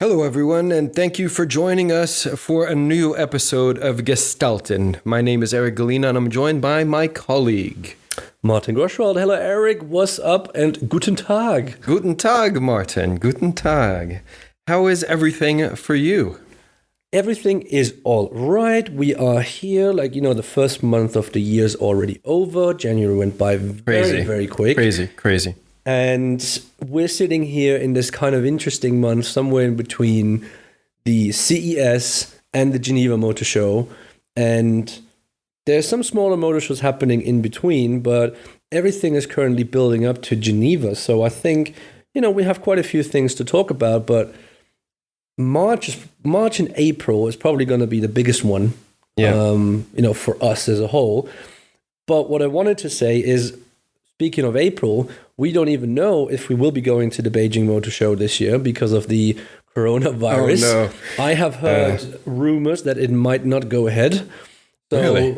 Hello, everyone, and thank you for joining us for a new episode of Gestalten. My name is Eric Galina, and I'm joined by my colleague, Martin Groschwald. Hello, Eric. What's up? And guten Tag. Guten Tag, Martin. Guten Tag. How is everything for you? Everything is all right. We are here. The first month of the year is already over. January went by very quick. Crazy. And we're sitting here in this kind of interesting month, somewhere in between the CES and the Geneva Motor Show. And there's some smaller motor shows happening in between, but everything is currently building up to Geneva. So I think, we have quite a few things to talk about, but March and April is probably going to be the biggest one, for us as a whole. But what I wanted to say is, speaking of April, we don't even know if we will be going to the Beijing Motor Show this year because of the coronavirus. Oh, no. I have heard rumors that it might not go ahead. So, Really?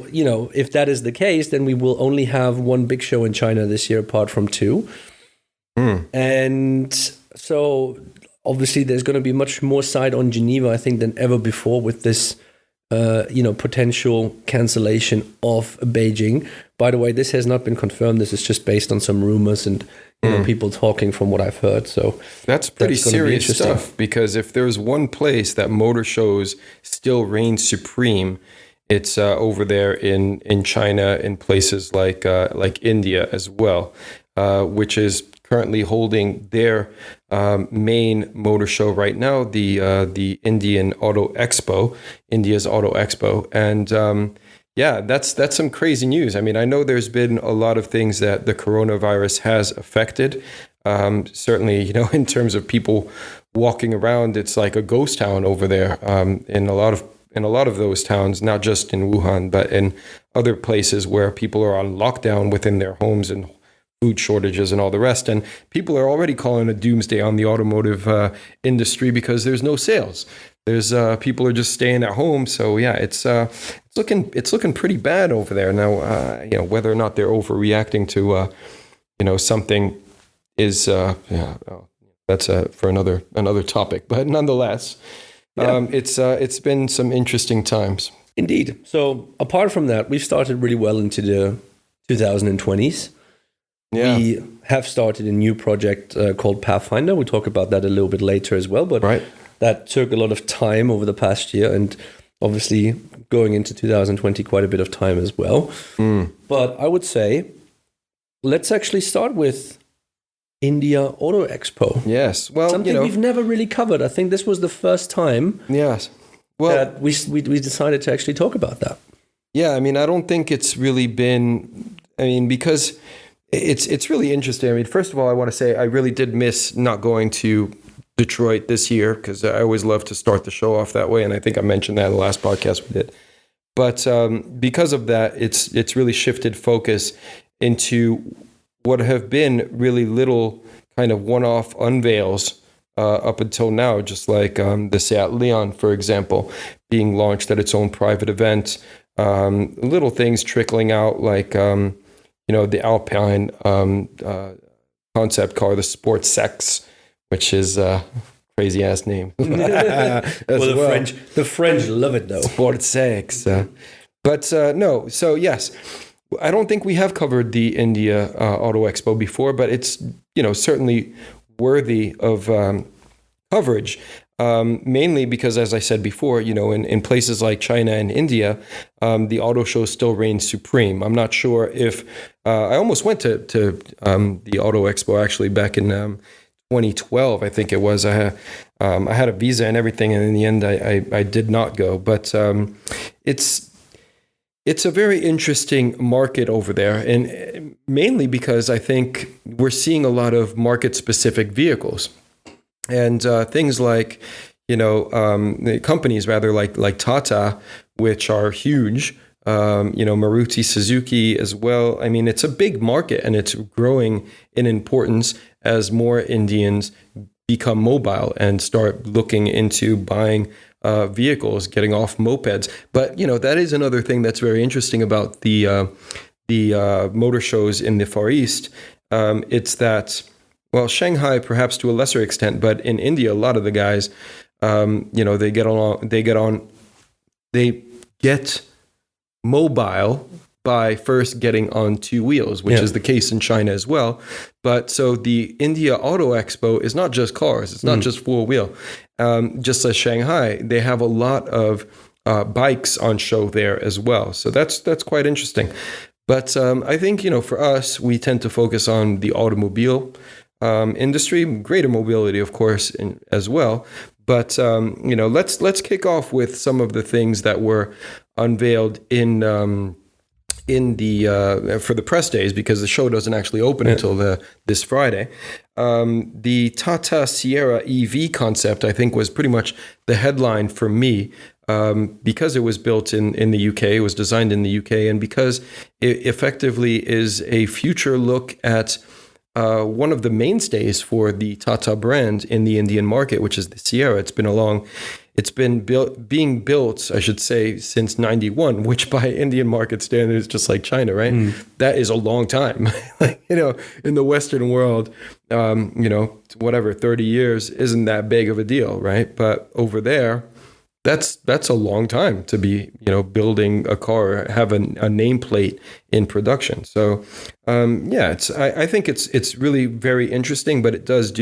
If that is the case, then we will only have one big show in China this year, apart from two. And so, obviously, there's going to be much more side on Geneva, I think, than ever before with this potential cancellation of Beijing. By the way, this has not been confirmed. This is just based on some rumors and people talking from what I've heard. So that's pretty serious stuff, because if there's one place that motor shows still reign supreme, it's over there in China, in places like India as well, which is currently holding their main motor show right now, the Indian Auto Expo, India's Auto Expo. And that's some crazy news. I mean, I know there's been a lot of things that the coronavirus has affected. Certainly, in terms of people walking around, it's like a ghost town over there in a lot of those towns, not just in Wuhan, but in other places where people are on lockdown within their homes and food shortages and all the rest. And people are already calling a doomsday on the automotive industry because there's no sales. There's people are just staying at home. So yeah, it's looking pretty bad over there now. Whether or not they're overreacting to something is that's for another topic. But nonetheless, it's been some interesting times. Indeed. So apart from that, we've started really well into the 2020s. Yeah. We have started a new project called Pathfinder. We'll talk about that a little bit later as well. But that took a lot of time over the past year, and obviously going into 2020, quite a bit of time as well. But I would say, let's actually start with India Auto Expo. Yes. Well, something we've never really covered. I think this was the first time that we decided to actually talk about that. Yeah, I mean, I don't think it's really been, because it's really interesting. I mean, first of all, I want to say I really did miss not going to Detroit this year, because I always love to start the show off that way, and I think I mentioned that in the last podcast we did. But because of that, it's really shifted focus into what have been really little kind of one-off unveils up until now, just like the Seat Leon, for example, being launched at its own private event. Little things trickling out, like the Alpine concept car, the Sport Sex, which is a crazy ass name. The French love it though. Sport Sex. But no, so yes, I don't think we have covered the India Auto Expo before, but it's certainly worthy of coverage. Mainly because, as I said before, in places like China and India, the auto show still reigns supreme. I'm not sure if I almost went to the Auto Expo actually back in 2012, I think it was. I had a visa and everything, and in the end, I did not go. But it's a very interesting market over there, and mainly because I think we're seeing a lot of market-specific vehicles. And things like, companies rather like Tata, which are huge, Maruti Suzuki as well. I mean, it's a big market, and it's growing in importance as more Indians become mobile and start looking into buying vehicles, getting off mopeds. But, that is another thing that's very interesting about the motor shows in the Far East. It's that, well, Shanghai perhaps to a lesser extent, but in India, a lot of the guys they get mobile by first getting on two wheels, which is the case in China as well. But so the India Auto Expo is not just cars; it's not just four wheel. Just as Shanghai, they have a lot of bikes on show there as well. So that's quite interesting. But I think for us, we tend to focus on the automobile industry, greater mobility, of course, as well. But let's kick off with some of the things that were unveiled in the for the press days, because the show doesn't actually open until this Friday. The Tata Sierra EV concept, I think, was pretty much the headline for me, because it was built in the UK, it was designed in the UK, and because it effectively is a future look at one of the mainstays for the Tata brand in the Indian market, which is the Sierra. It's been being built, I should say, since 91, which by Indian market standards is just like China, right? That is a long time. In the Western world, 30 years isn't that big of a deal, right? But over there, that's a long time to be, building a car, have a nameplate in production. So, I think it's really very interesting, but it does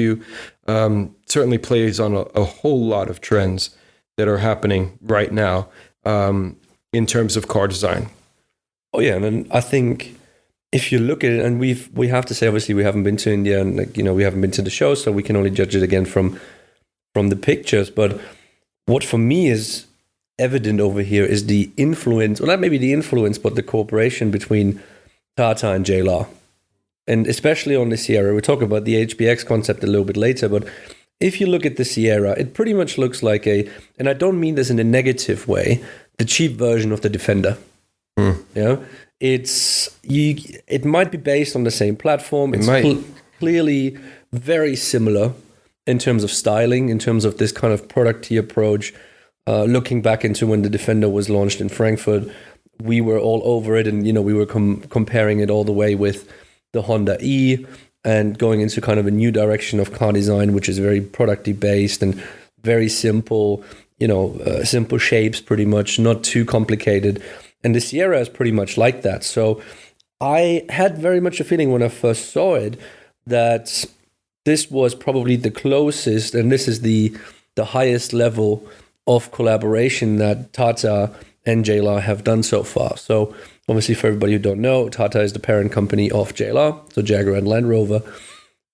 certainly plays on a whole lot of trends that are happening right now in terms of car design. Oh yeah, and I think if you look at it, and we have to say, obviously, we haven't been to India, and we haven't been to the show, so we can only judge it again from the pictures, but what for me is evident over here is the influence, or not maybe the influence, but the cooperation between Tata and JLR. And especially on the Sierra, we'll talk about the HBX concept a little bit later, but if you look at the Sierra, it pretty much looks like and I don't mean this in a negative way, the cheap version of the Defender. It might be based on the same platform. It's clearly very similar in terms of styling, in terms of this kind of product-y approach. Looking back into when the Defender was launched in Frankfurt, we were all over it, and we were comparing it all the way with the Honda E, and going into kind of a new direction of car design, which is very product-y based and very simple, simple shapes, pretty much, not too complicated. And the Sierra is pretty much like that. So I had very much a feeling when I first saw it that this was probably the closest, and this is the highest level of collaboration that Tata and JLR have done so far. So obviously, for everybody who don't know, Tata is the parent company of JLR, so Jaguar and Land Rover.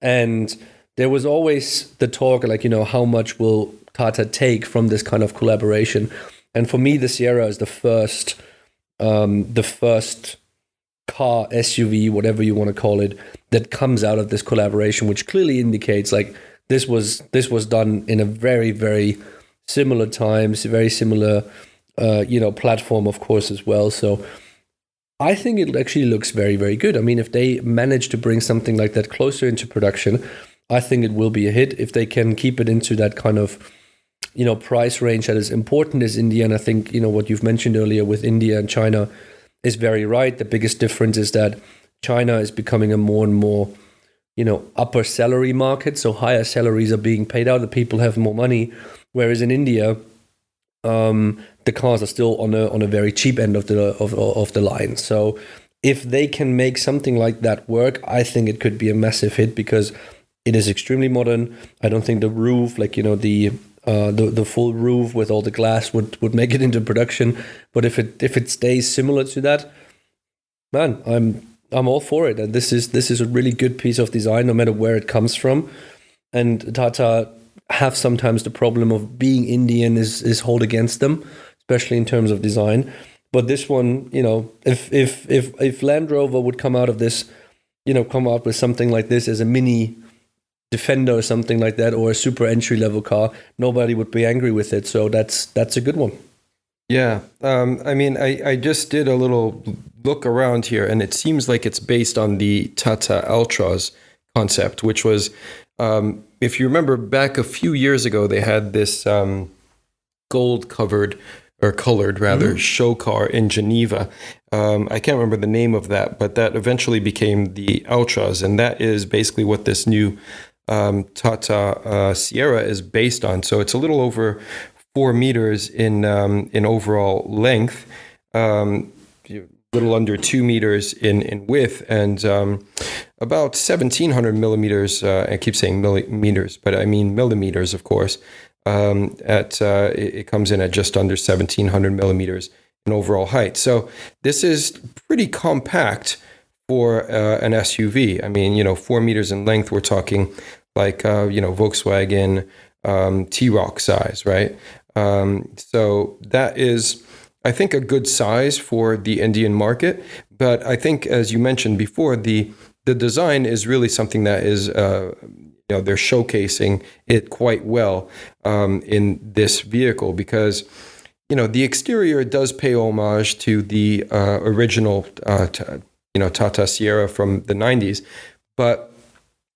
And there was always the talk, how much will Tata take from this kind of collaboration? And for me, the Sierra is the first car, SUV, whatever you want to call it, that comes out of this collaboration, which clearly indicates this was done in a very, very similar times, very similar platform, of course, as well. So I think it actually looks very, very good. I mean, if they manage to bring something like that closer into production, I think it will be a hit. If they can keep it into that kind of price range that is important as India, and I think what you've mentioned earlier with India and China is very right. The biggest difference is that China is becoming a more and more, upper salary market. So higher salaries are being paid out. The people have more money. Whereas in India, the cars are still on a very cheap end of the line. So if they can make something like that work, I think it could be a massive hit, because it is extremely modern. I don't think the roof, the full roof with all the glass would make it into production. But if it stays similar to that, man, I'm all for it. And this is a really good piece of design, no matter where it comes from. And Tata have sometimes the problem of being Indian is hold against them, especially in terms of design. But this one, if Land Rover would come out of this, come out with something like this as a mini Defender or something like that, or a super entry level car, nobody would be angry with it. So that's a good one. Yeah. I just did a little look around here, and it seems like it's based on the Tata Ultras concept, which was, if you remember back a few years ago, they had this gold covered or colored rather show car in Geneva. I can't remember the name of that, but that eventually became the Ultras, and that is basically what this new Tata Sierra is based on. So it's a little over 4 meters in overall length, a little under 2 meters in width, and about 1,700 millimeters. I keep saying millimeters, but I mean millimeters, of course. It comes in at just under 1,700 millimeters in overall height. So this is pretty compact for an SUV. I mean, 4 meters in length. We're talking like Volkswagen T-Roc size, right? So that is, I think, a good size for the Indian market. But I think, as you mentioned before, the design is really something that is, they're showcasing it quite well in this vehicle, because, the exterior does pay homage to the original, Tata Sierra from the 90s, but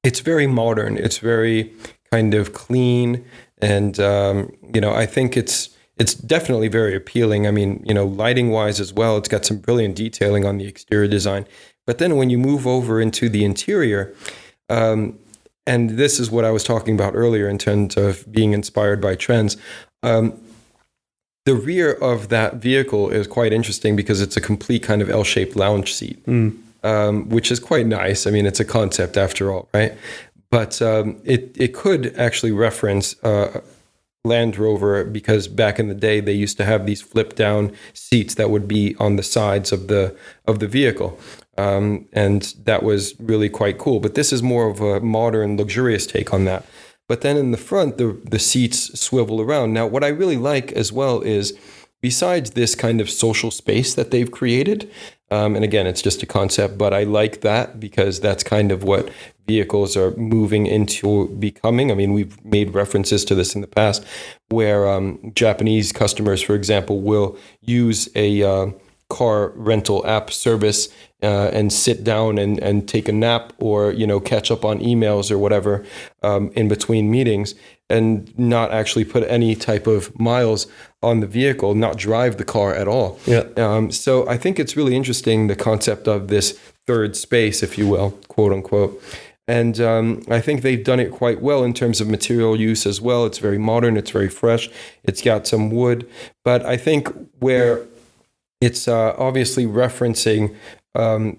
it's very modern. It's very kind of clean. And, I think it's definitely very appealing. I mean, lighting wise as well, it's got some brilliant detailing on the exterior design. But then when you move over into the interior, and this is what I was talking about earlier in terms of being inspired by trends, the rear of that vehicle is quite interesting because it's a complete kind of L-shaped lounge seat, which is quite nice. I mean, it's a concept after all, right? But it could actually reference Land Rover, because back in the day they used to have these flip down seats that would be on the sides of the vehicle, and that was really quite cool. But this is more of a modern, luxurious take on that. But then in the front, the seats swivel around. Now, what I really like as well is, besides this kind of social space that they've created, and again, it's just a concept, but I like that because that's kind of what vehicles are moving into becoming. I mean, we've made references to this in the past, where Japanese customers, for example, will use a car rental app service and sit down and take a nap, or catch up on emails or whatever in between meetings, and not actually put any type of miles on the vehicle, not drive the car at all. Yeah. So I think it's really interesting, the concept of this third space, if you will, quote unquote. And I think they've done it quite well in terms of material use as well. It's very modern. It's very fresh. It's got some wood. But I think where it's obviously referencing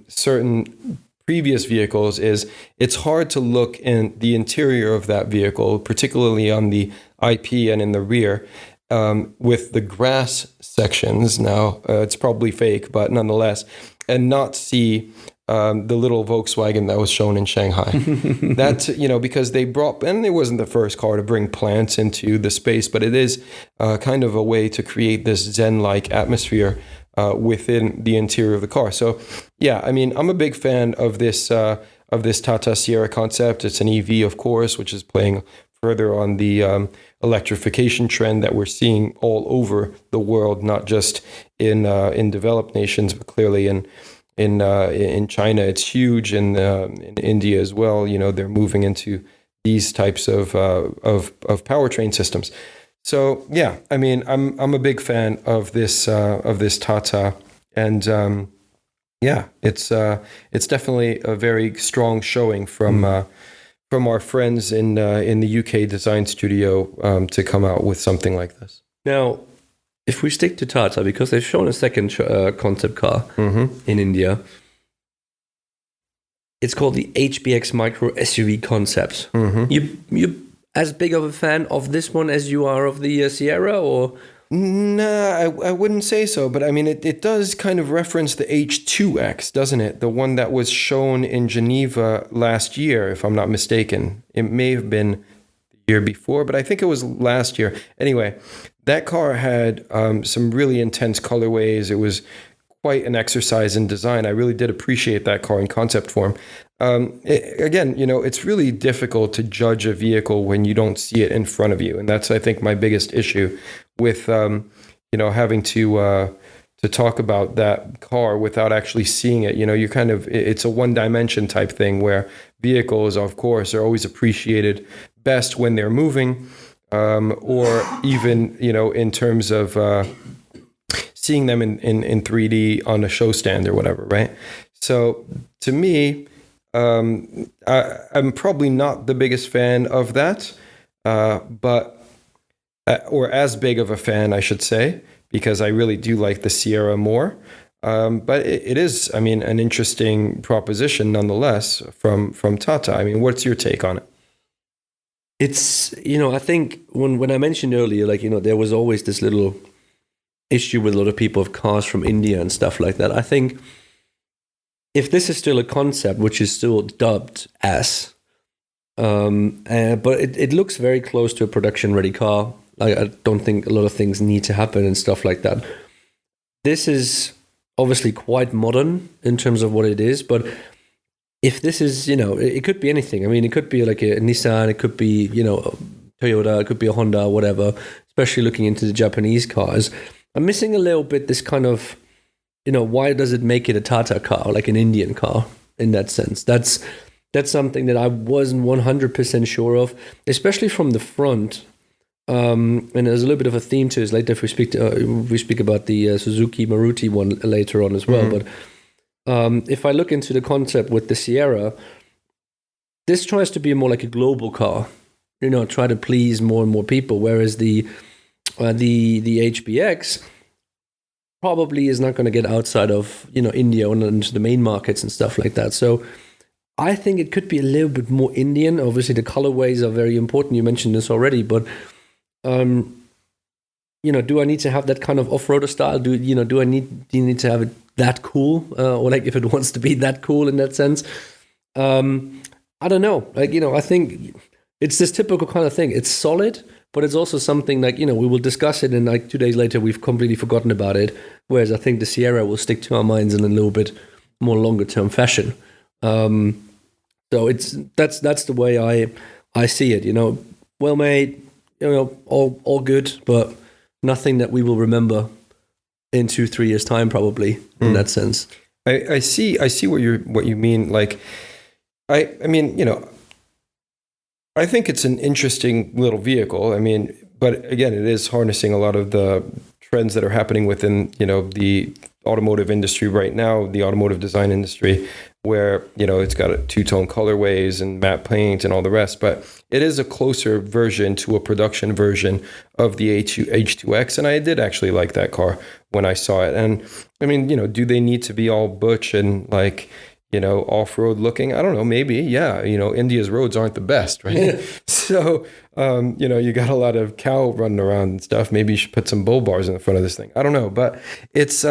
certain previous vehicles is, it's hard to look in the interior of that vehicle, particularly on the IP and in the rear, with the grass sections. Now, it's probably fake, but nonetheless, and not see the little Volkswagen that was shown in Shanghai. That's, because they brought, and it wasn't the first car to bring plants into the space, but it is kind of a way to create this Zen-like atmosphere within the interior of the car. So, yeah, I mean, I'm a big fan of this Tata Sierra concept. It's an EV, of course, which is playing further on the electrification trend that we're seeing all over the world, not just in developed nations, but clearly in China. It's huge, in India as well. They're moving into these types of powertrain systems. So yeah, I mean, I'm a big fan of this Tata, and yeah, it's definitely a very strong showing from our friends in the UK design studio to come out with something like this. Now, if we stick to Tata, because they've shown a second concept car in India, it's called the HBX Micro SUV concept. You as big of a fan of this one as you are of the Sierra, or? Nah, I wouldn't say so. But I mean, it does kind of reference the H2X, doesn't it? The one that was shown in Geneva last year, if I'm not mistaken. It may have been the year before, but I think it was last year. Anyway, that car had some really intense colorways. It was quite an exercise in design. I really did appreciate that car in concept form. Again, it's really difficult to judge a vehicle when you don't see it in front of you. And that's, I think, my biggest issue with, having to talk about that car without actually seeing it. You kind of, it's a one-dimension type thing, where vehicles, of course, are always appreciated best when they're moving, or even, in terms of seeing them in 3D on a show stand or whatever, right? So to me, I'm probably not the biggest fan of that, but or as big of a fan, I should say, because I really do like the Sierra more. But it is, I mean, an interesting proposition nonetheless from Tata. I mean, what's your take on it? It's, I think when I mentioned earlier, like, there was always this little issue with a lot of people of cars from India and stuff like that. I think if this is still a concept, which is still dubbed as, but it looks very close to a production ready car. I don't think a lot of things need to happen and stuff like that. This is obviously quite modern in terms of what it is, but if this is, it could be anything. I mean, it could be like a Nissan, it could be, Toyota, it could be a Honda, whatever, especially looking into the Japanese cars. I'm missing a little bit this kind of, why does it make it a Tata car, like an Indian car in that sense? That's something that I wasn't 100% sure of, especially from the front. And there's a little bit of a theme to this later if we speak about the Suzuki Maruti one later on as well. But if I look into the concept with the Sierra, this tries to be more like a global car, try to please more and more people, whereas the HBX probably is not going to get outside of India and into the main markets and stuff like that. So I think it could be a little bit more Indian. Obviously, the colorways are very important. You mentioned this already, but do I need to have that kind of off-roader style? Do you need to have it that cool, or like if it wants to be that cool in that sense? I don't know. Like, I think it's this typical kind of thing. It's solid, but it's also something like, we will discuss it and like 2 days later, we've completely forgotten about it. Whereas I think the Sierra will stick to our minds in a little bit more longer term fashion. So that's the way I see it, well made, all good, but nothing that we will remember in 2-3 years time, probably in that sense. I see what you mean. Like, I mean, I think it's an interesting little vehicle. I mean, but again, it is harnessing a lot of the trends that are happening within, the automotive industry right now, the automotive design industry, where, it's got a two-tone colorways and matte paint and all the rest, but it is a closer version to a production version of the H2X. And I did actually like that car when I saw it. And I mean, do they need to be all butch and like, off-road looking? I don't know, maybe, yeah. India's roads aren't the best, right? So, you got a lot of cow running around and stuff. Maybe you should put some bull bars in the front of this thing. I don't know, but it's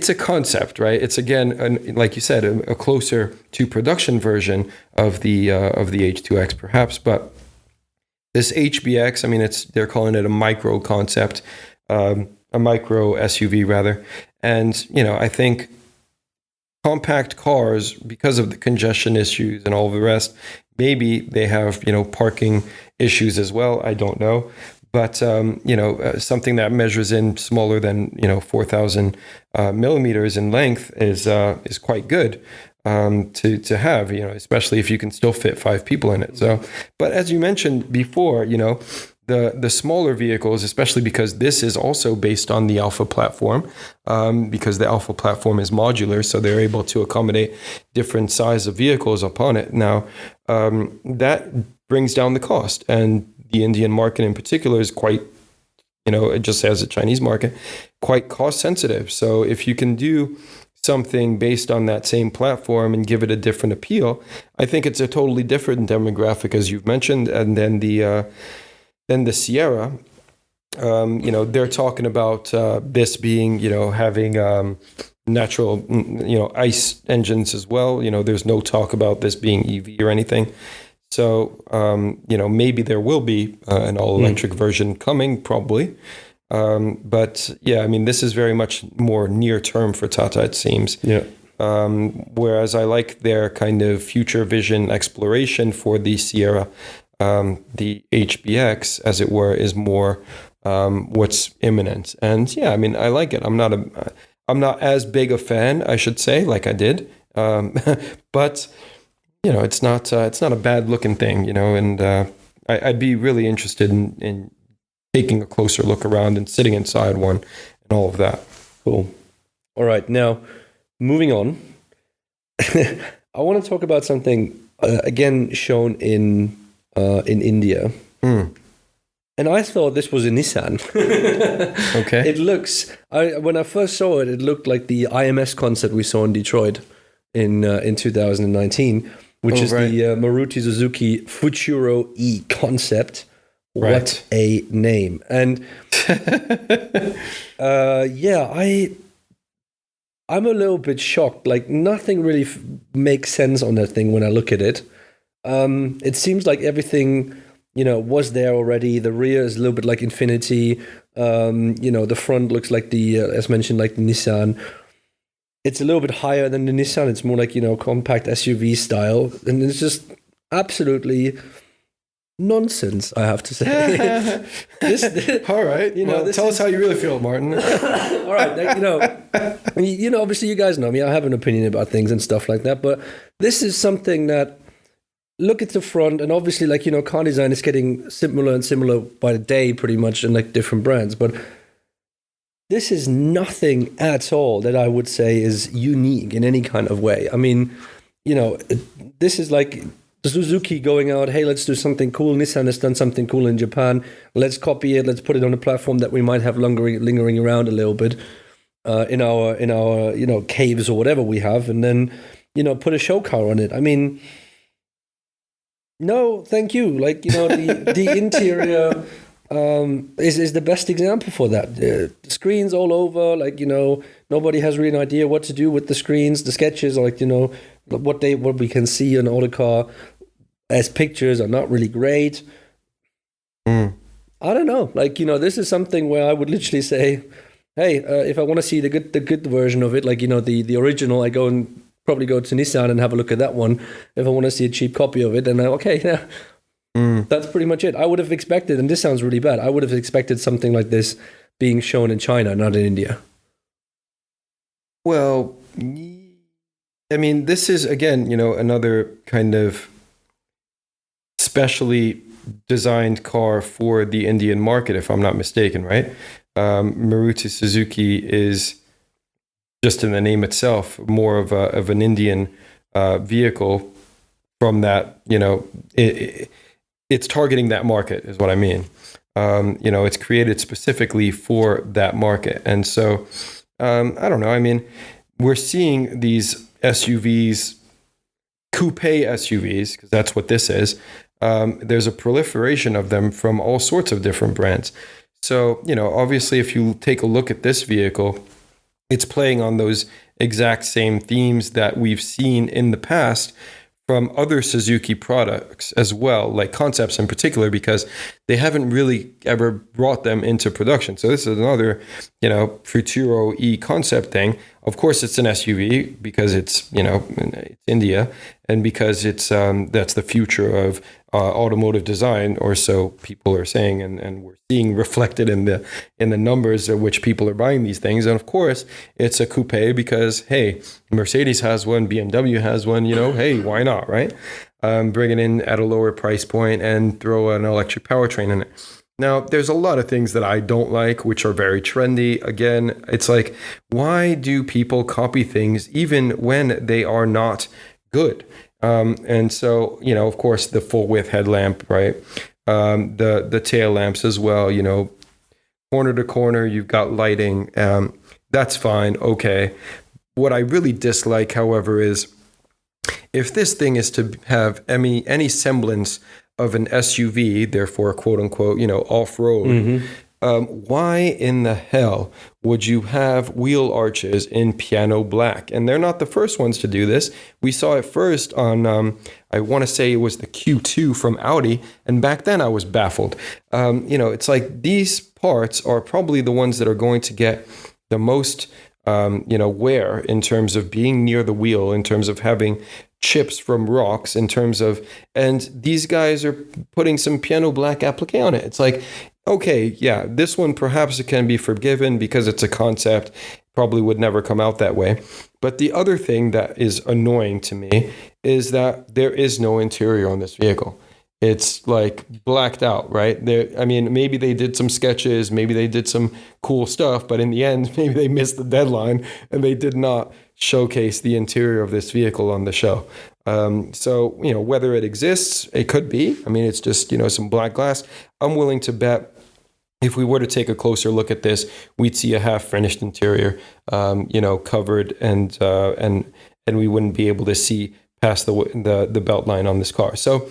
a concept, right? It's again, like you said, a closer to production version of the H2X, perhaps. But this HBX, I mean, they're calling it a micro concept, a micro SUV rather, and I think compact cars, because of the congestion issues and all the rest, maybe they have parking issues as well. I don't know. But, something that measures in smaller than, 4,000 millimeters in length is quite good to have, especially if you can still fit 5 people in it. So, but as you mentioned before, the smaller vehicles, especially because this is also based on the Alpha platform, because the Alpha platform is modular, so they're able to accommodate different size of vehicles upon it. Now, that brings down the cost, and the Indian market in particular is quite, just as a Chinese market, quite cost sensitive. So if you can do something based on that same platform and give it a different appeal, I think it's a totally different demographic, as you've mentioned. And then the Sierra, they're talking about this being, having natural, ICE engines as well. There's no talk about this being EV or anything. So, maybe there will be an all-electric version coming, probably. But yeah, I mean, this is very much more near term for Tata, it seems. Yeah. Whereas I like their kind of future vision exploration for the Sierra. The HBX, as it were, is more what's imminent. And yeah, I mean, I like it. I'm not as big a fan, I should say, like I did. But it's not a bad looking thing, and I'd be really interested in taking a closer look around and sitting inside one and all of that. Cool. All right, now moving on. I want to talk about something again shown in India. And I thought this was a Nissan. Okay. It looks. When I first saw it, it looked like the IMS concept we saw in Detroit in 2019, which is right. the Maruti Suzuki Futuro E concept. What Right. a name! And I'm a little bit shocked. Like nothing really makes sense on that thing when I look at it. It seems like everything, was there already. The rear is a little bit like Infiniti. The front looks like the, as mentioned, like the Nissan. It's a little bit higher than the Nissan. It's more like, compact SUV style. And it's just absolutely nonsense, I have to say. All right. Tell us how you really feel, Martin. All right. Obviously you guys know me. I have an opinion about things and stuff like that. But this is something that, look at the front, and obviously, car design is getting similar and similar by the day, pretty much, in like different brands. But this is nothing at all that I would say is unique in any kind of way. I mean, this is like the Suzuki going out, hey, let's do something cool. Nissan has done something cool in Japan. Let's copy it. Let's put it on a platform that we might have lingering around a little bit in our caves or whatever we have, and then put a show car on it. I mean, no, thank you. The interior is the best example for that. The screens all over, nobody has really an idea what to do with the screens. The sketches, what we can see on the car as pictures are not really great. I don't know. This is something where I would literally say, hey, if I want to see the good version of it, the original, I probably go to Nissan and have a look at that one. If I want to see a cheap copy of it, then that's pretty much it. I would have expected, and this sounds really bad, I would have expected something like this being shown in China, not in India. Well, I mean, this is, again, another kind of specially designed car for the Indian market, if I'm not mistaken, right? Maruti Suzuki is, just in the name itself, more of an Indian vehicle. From that, it's targeting that market, is what I mean. It's created specifically for that market. And so, I don't know. I mean, we're seeing these SUVs, coupe SUVs, because that's what this is. There's a proliferation of them from all sorts of different brands. So, obviously, if you take a look at this vehicle, it's playing on those exact same themes that we've seen in the past from other Suzuki products as well, like concepts in particular, because they haven't really ever brought them into production. So this is another, Futuro E concept thing. Of course, it's an SUV because it's, it's India, and because it's that's the future of automotive design, or so people are saying, and we're seeing reflected in the numbers at which people are buying these things. And of course, it's a coupe because, hey, Mercedes has one, BMW has one, hey, why not, right? Bring it in at a lower price point and throw an electric powertrain in it. Now, there's a lot of things that I don't like, which are very trendy. Again, it's like, why do people copy things even when they are not good? And so, of course, the full width headlamp, right? The tail lamps as well, corner to corner, you've got lighting. That's fine. Okay. What I really dislike, however, is if this thing is to have any semblance of an SUV, therefore, quote unquote, off-road, why in the hell would you have wheel arches in piano black? And they're not the first ones to do this. We saw it first on, I want to say it was the Q2 from Audi. And back then I was baffled. It's like these parts are probably the ones that are going to get the most, wear in terms of being near the wheel, in terms of having chips from rocks, in terms of, and these guys are putting some piano black applique on it. It's like, okay, yeah, this one perhaps it can be forgiven because it's a concept, probably would never come out that way. But the other thing that is annoying to me is that there is no interior on this vehicle. it's like blacked out, right? I mean, maybe they did some sketches, maybe they did some cool stuff, but in the end, maybe they missed the deadline and they did not showcase the interior of this vehicle on the show. So, whether it exists, it could be. I mean, it's just, some black glass. I'm willing to bet if we were to take a closer look at this, we'd see a half finished interior, covered and we wouldn't be able to see past the belt line on this car. So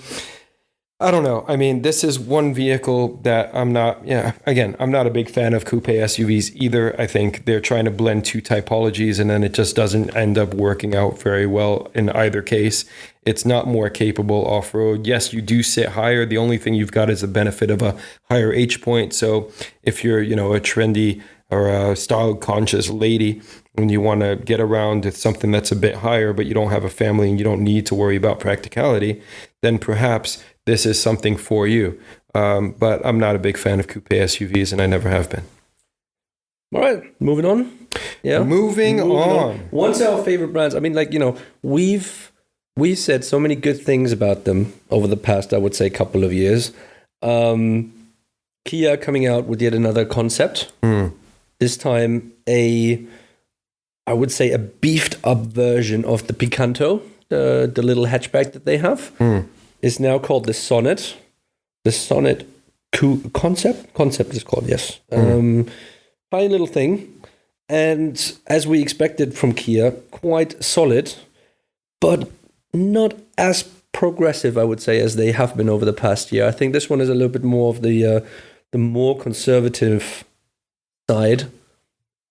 I don't know. I mean, this is one vehicle that I'm not a big fan of coupe SUVs either. I think they're trying to blend two typologies and then it just doesn't end up working out very well in either case. It's not more capable off-road. Yes, you do sit higher. The only thing you've got is the benefit of a higher H point. So if you're, a trendy or a style conscious lady and you want to get around with something that's a bit higher, but you don't have a family and you don't need to worry about practicality, then perhaps this is something for you. But I'm not a big fan of coupe SUVs, and I never have been. All right, moving on. Yeah, moving on. What's our favorite brands? I mean, we've said so many good things about them over the past, I would say, couple of years. Kia coming out with yet another concept. This time, I would say a beefed up version of the Picanto, the little hatchback that they have. Is now called the Sonnet. The Sonnet Concept? Concept is called, yes. Fine little thing. And as we expected from Kia, quite solid, but not as progressive, I would say, as they have been over the past year. I think this one is a little bit more of the more conservative side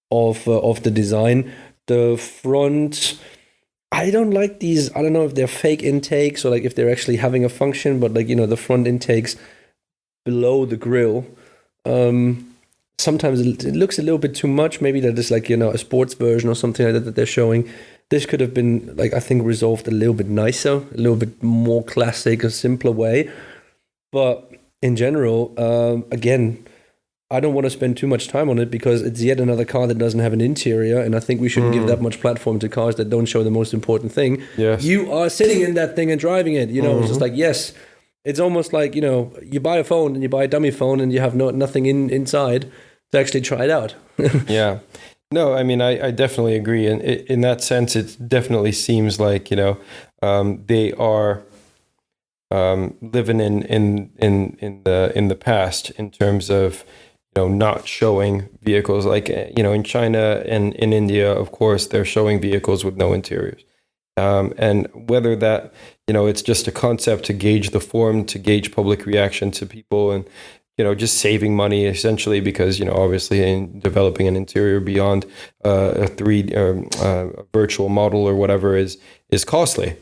of the design. The front, I don't like these. I don't know if they're fake intakes or if they're actually having a function, but the front intakes below the grille. Sometimes it looks a little bit too much. Maybe that is a sports version or something like that they're showing. This could have been I think resolved a little bit nicer, a little bit more classic, a simpler way. But in general, again, I don't want to spend too much time on it because it's yet another car that doesn't have an interior, and I think we shouldn't give that much platform to cars that don't show the most important thing. Yes. You are sitting in that thing and driving it. It's just yes. It's almost like, you buy a phone and you buy a dummy phone and you have nothing inside to actually try it out. Yeah. No, I mean, I definitely agree. And in that sense, it definitely seems like, they are living in the past in terms of, not showing vehicles in China and in India, of course, they're showing vehicles with no interiors. And whether that, it's just a concept to gauge the form, to gauge public reaction to people and, just saving money essentially because, obviously in developing an interior beyond a virtual model or whatever is costly.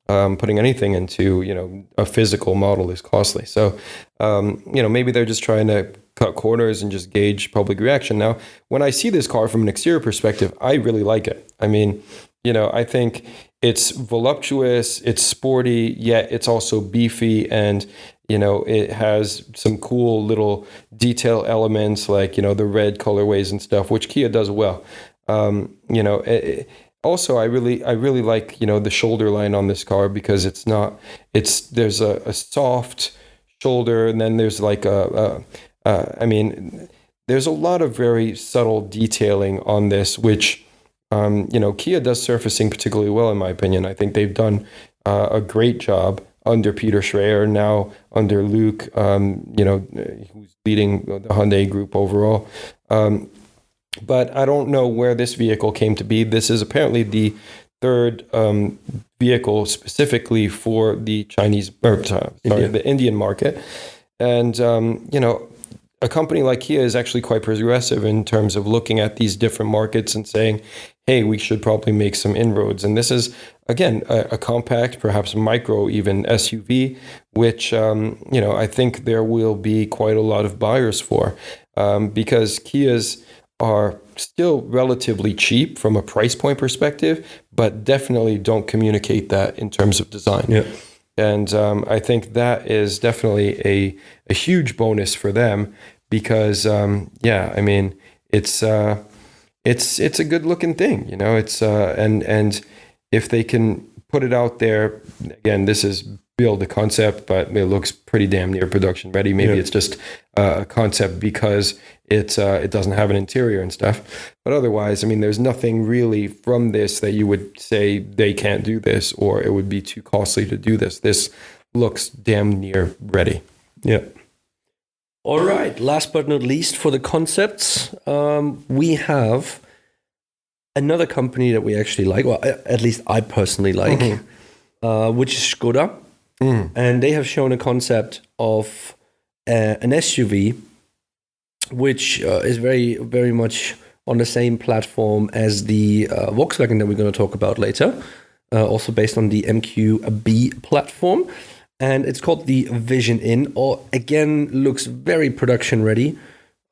Putting anything into, a physical model is costly. So, maybe they're just trying to cut corners and just gauge public reaction. Now, when I see this car from an exterior perspective, I really like it. I mean, I think it's voluptuous, it's sporty, yet it's also beefy and, it has some cool little detail elements like, the red colorways and stuff, which Kia does well. Also, I really like, the shoulder line on this car because there's a soft shoulder and then there's there's a lot of very subtle detailing on this, which, Kia does surfacing particularly well, in my opinion. I think they've done a great job under Peter Schreier, now under Luke, who's leading the Hyundai group overall. But I don't know where this vehicle came to be. This is apparently the third vehicle specifically for the the Indian market. And, a company like Kia is actually quite progressive in terms of looking at these different markets and saying, hey, we should probably make some inroads. And this is, again, a compact, perhaps micro even SUV, which, I think there will be quite a lot of buyers for because Kias are still relatively cheap from a price point perspective, but definitely don't communicate that in terms of design. Yeah. And I think that is definitely a huge bonus for them because, it's a good looking thing, it's and if they can put it out there, again, this is build a concept, but it looks pretty damn near production ready. Maybe it's just a concept because it doesn't have an interior and stuff. But otherwise, I mean, there's nothing really from this that you would say they can't do this or it would be too costly to do this. This looks damn near ready. Yeah. All right. Last but not least, for the concepts, we have another company that we actually like. Well, at least I personally like, which is Skoda. And they have shown a concept of an SUV, which is very, very much on the same platform as the Volkswagen that we're going to talk about later, also based on the MQB platform. And it's called the Vision In, or again, looks very production ready,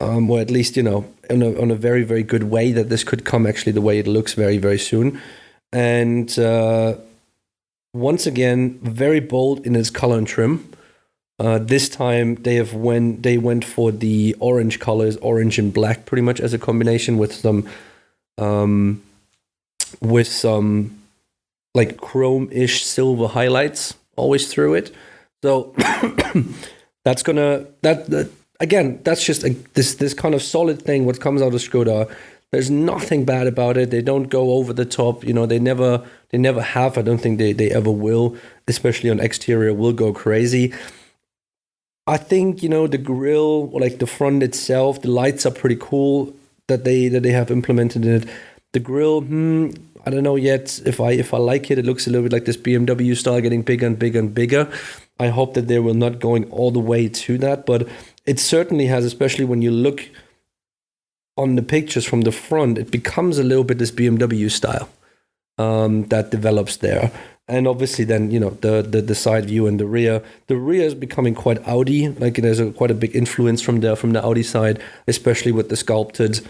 or at least, you know, on a very, very good way that this could come actually the way it looks very, very soon. And once again, very bold in its color and trim. This time they went for the orange colors, orange and black, pretty much as a combination with some like chrome-ish silver highlights always through it. So that's just this kind of solid thing. What comes out of Skoda, there's nothing bad about it. They don't go over the top. You know, they never have. I don't think they ever will, especially on exterior, will go crazy. I think, you know, the grille, or like the front itself, the lights are pretty cool that they have implemented in it. The grille, I don't know yet if I like it. It looks a little bit like this BMW style, getting bigger and bigger and bigger. I hope that they will not going all the way to that, but it certainly has, especially when you look on the pictures from the front, it becomes a little bit this BMW style that develops there. And obviously then, you know, the side view and the rear. The rear is becoming quite Audi. Like there's quite a big influence from the Audi side, especially with the sculpted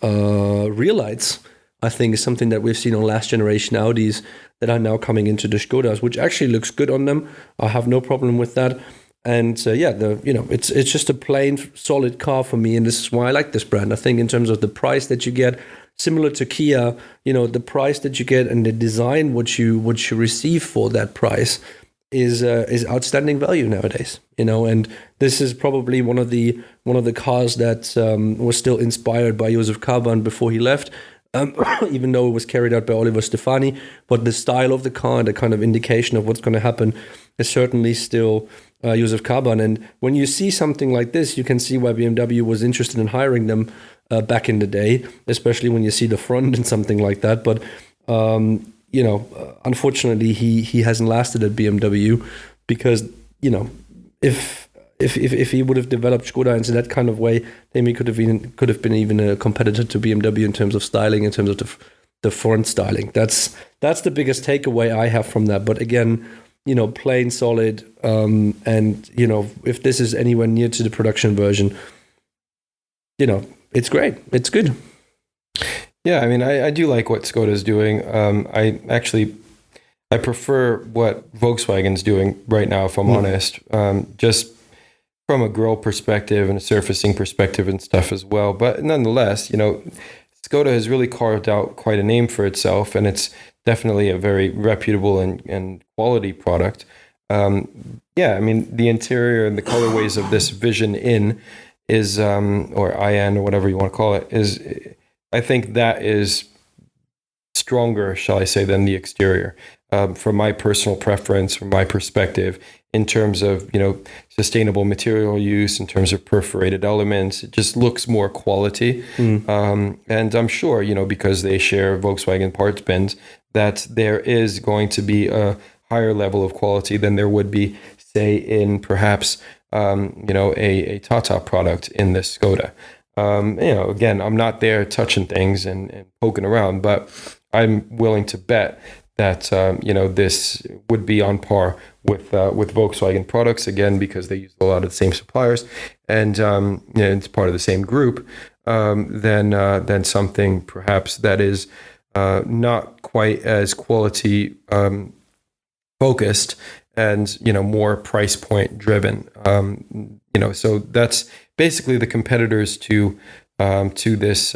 rear lights. I think is something that we've seen on last generation Audis that are now coming into the Skodas, which actually looks good on them. I have no problem with that. And it's just a plain solid car for me, and this is why I like this brand. I think in terms of the price that you get, similar to Kia, you know, the price that you get and the design what you receive for that price is outstanding value nowadays. You know, and this is probably one of the cars that was still inspired by Joseph Karban before he left. Even though it was carried out by Oliver Stefani, but the style of the car and the kind of indication of what's going to happen is certainly still Joseph Karban. And when you see something like this, you can see why BMW was interested in hiring them back in the day, especially when you see the front and something like that. But unfortunately, he hasn't lasted at BMW because, you know, if he would have developed Skoda into that kind of way, then he could have been even a competitor to BMW in terms of styling, in terms of the front styling. That's the biggest takeaway I have from that. But again, you know, plain solid, and you know, if this is anywhere near to the production version, you know, it's great. It's good. Yeah, I mean, I do like what Skoda is doing. I prefer what Volkswagen's doing right now, if I'm honest. Just from a grille perspective and a surfacing perspective and stuff as well. But nonetheless, you know, Skoda has really carved out quite a name for itself, and it's definitely a very reputable and quality product. I mean, the interior and the colorways of this Vision In is, or IN or whatever you want to call it, is, I think that is stronger, shall I say, than the exterior. From my personal preference, from my perspective, in terms of, you know, sustainable material use, in terms of perforated elements, it just looks more quality. And I'm sure, you know, because they share Volkswagen parts bins, that there is going to be a higher level of quality than there would be, say, in perhaps, a Tata product in this Skoda. Again, I'm not there touching things and poking around, but I'm willing to bet that this would be on par with Volkswagen products, again, because they use a lot of the same suppliers and it's part of the same group, than something perhaps that is not quite as quality focused and, you know, more price point driven. So that's basically the competitors to this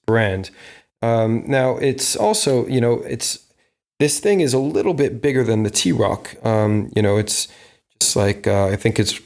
brand. Now it's also, you know, it's this thing is a little bit bigger than the T-Roc. It's just like I think it's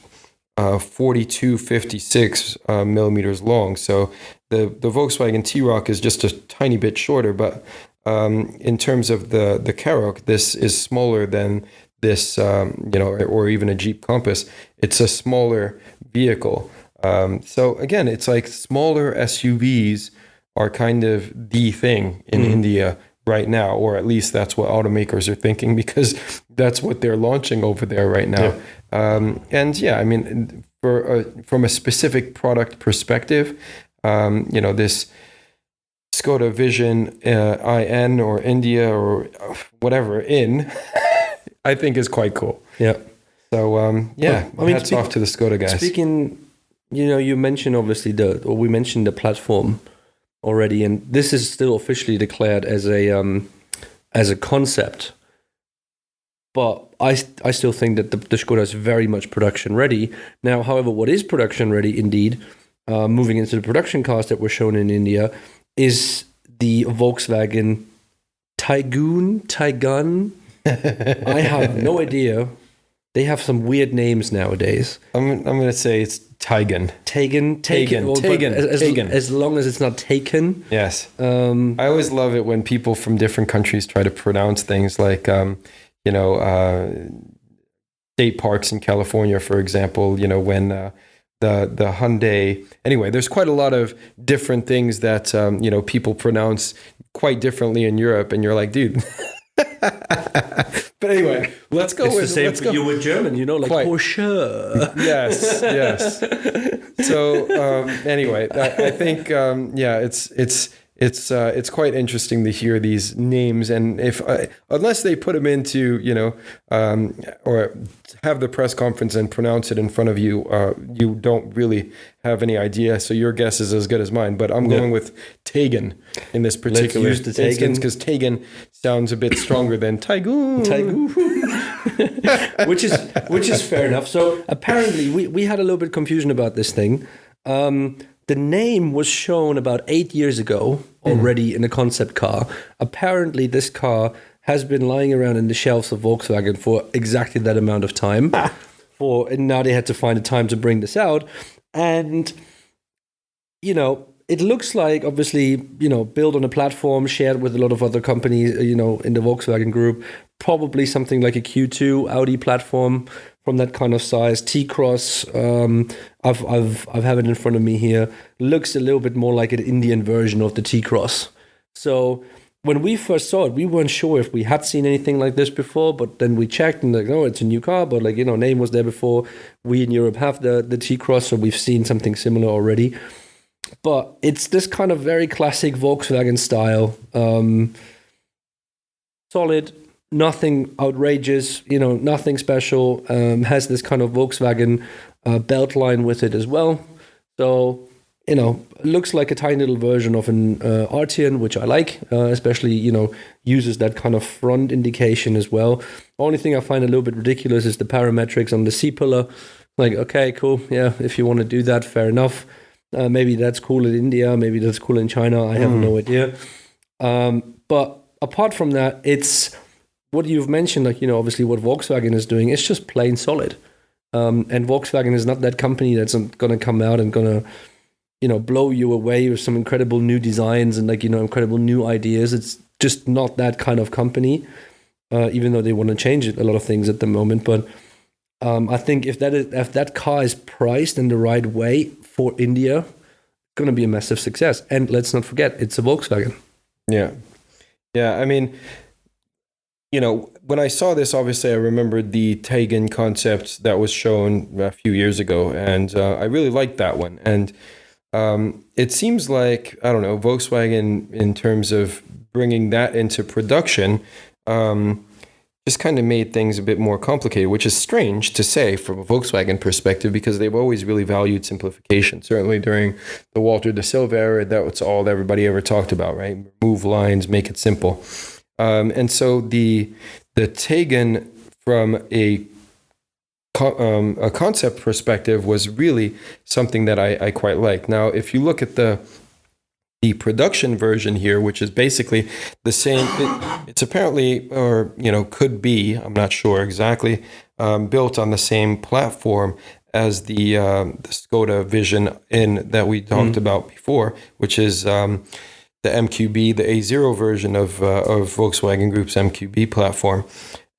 4256 millimeters long. So the Volkswagen T-Roc is just a tiny bit shorter, but in terms of the Karoq, this is smaller than this, or even a Jeep Compass. It's a smaller vehicle. So again, it's like smaller SUVs are kind of the thing in India right now, or at least that's what automakers are thinking, because that's what they're launching over there right now. Yeah. I mean, from a specific product perspective, this Skoda Vision IN or India or whatever I think is quite cool. Yeah. So hats off to the Skoda guys. Speaking, you mentioned obviously we mentioned the platform already, and this is still officially declared as a concept. But I still think that the Skoda is very much production ready. Now, however, what is production ready indeed, moving into the production cars that were shown in India, is the Volkswagen Taygun. I have no idea. They have some weird names nowadays. I'm going to say it's Taygun. Taygun. As long as it's not taken. Yes. I always love it when people from different countries try to pronounce things like, state parks in California, for example, when the Hyundai. Anyway, there's quite a lot of different things that, people pronounce quite differently in Europe. And you're like, dude. But anyway, let's go. It's the same for you with German, like Porsche. Yes. So anyway, I think it's quite interesting to hear these names, and if unless they put them into or have the press conference and pronounce it in front of you, you don't really have any idea. So your guess is as good as mine. But I'm going with Taygun in this particular instance, because Taygun sounds a bit stronger than Taygun. which is fair enough. So apparently we had a little bit of confusion about this thing. The name was shown about 8 years ago already in a concept car. Apparently, this car has been lying around in the shelves of Volkswagen for exactly that amount of time. And now they had to find a time to bring this out. And, it looks like, obviously, built on a platform, shared with a lot of other companies, in the Volkswagen group. Probably something like a Q2 Audi platform from that kind of size. T-Cross, I've have it in front of me here. Looks a little bit more like an Indian version of the T-Cross. So when we first saw it, we weren't sure if we had seen anything like this before, but then we checked and it's a new car, but name was there before. We in Europe have the T-Cross, so we've seen something similar already. But it's this kind of very classic Volkswagen style. Solid, nothing outrageous, nothing special. Has this kind of Volkswagen belt line with it as well. So, looks like a tiny little version of an Arteon, which I like, especially, uses that kind of front indication as well. Only thing I find a little bit ridiculous is the parametrics on the C-pillar. Like, okay, cool. Yeah, if you want to do that, fair enough. Maybe that's cool in India. Maybe that's cool in China. I have no idea. But apart from that, it's what you've mentioned, obviously what Volkswagen is doing. It's just plain solid. And Volkswagen is not that company that's going to come out and going to, blow you away with some incredible new designs and incredible new ideas. It's just not that kind of company, even though they want to change a lot of things at the moment. But I think if that car is priced in the right way for India, it's going to be a massive success. And let's not forget, it's a Volkswagen. Yeah. I mean, when I saw this, obviously I remembered the Taygun concept that was shown a few years ago, and I really liked that one. And it seems like, I don't know, Volkswagen, in terms of bringing that into production, just kind of made things a bit more complicated, which is strange to say from a Volkswagen perspective, because they've always really valued simplification. Certainly during the Walter de Silva era, that's all everybody ever talked about, right? Remove lines, make it simple. And so the Taygun, from a concept perspective, was really something that I quite like. Now, if you look at the the production version here, which is basically the same. It's apparently, or could be, I'm not sure exactly, built on the same platform as the Skoda Vision in that we talked about before, which is the MQB, the A0 version of Volkswagen Group's MQB platform,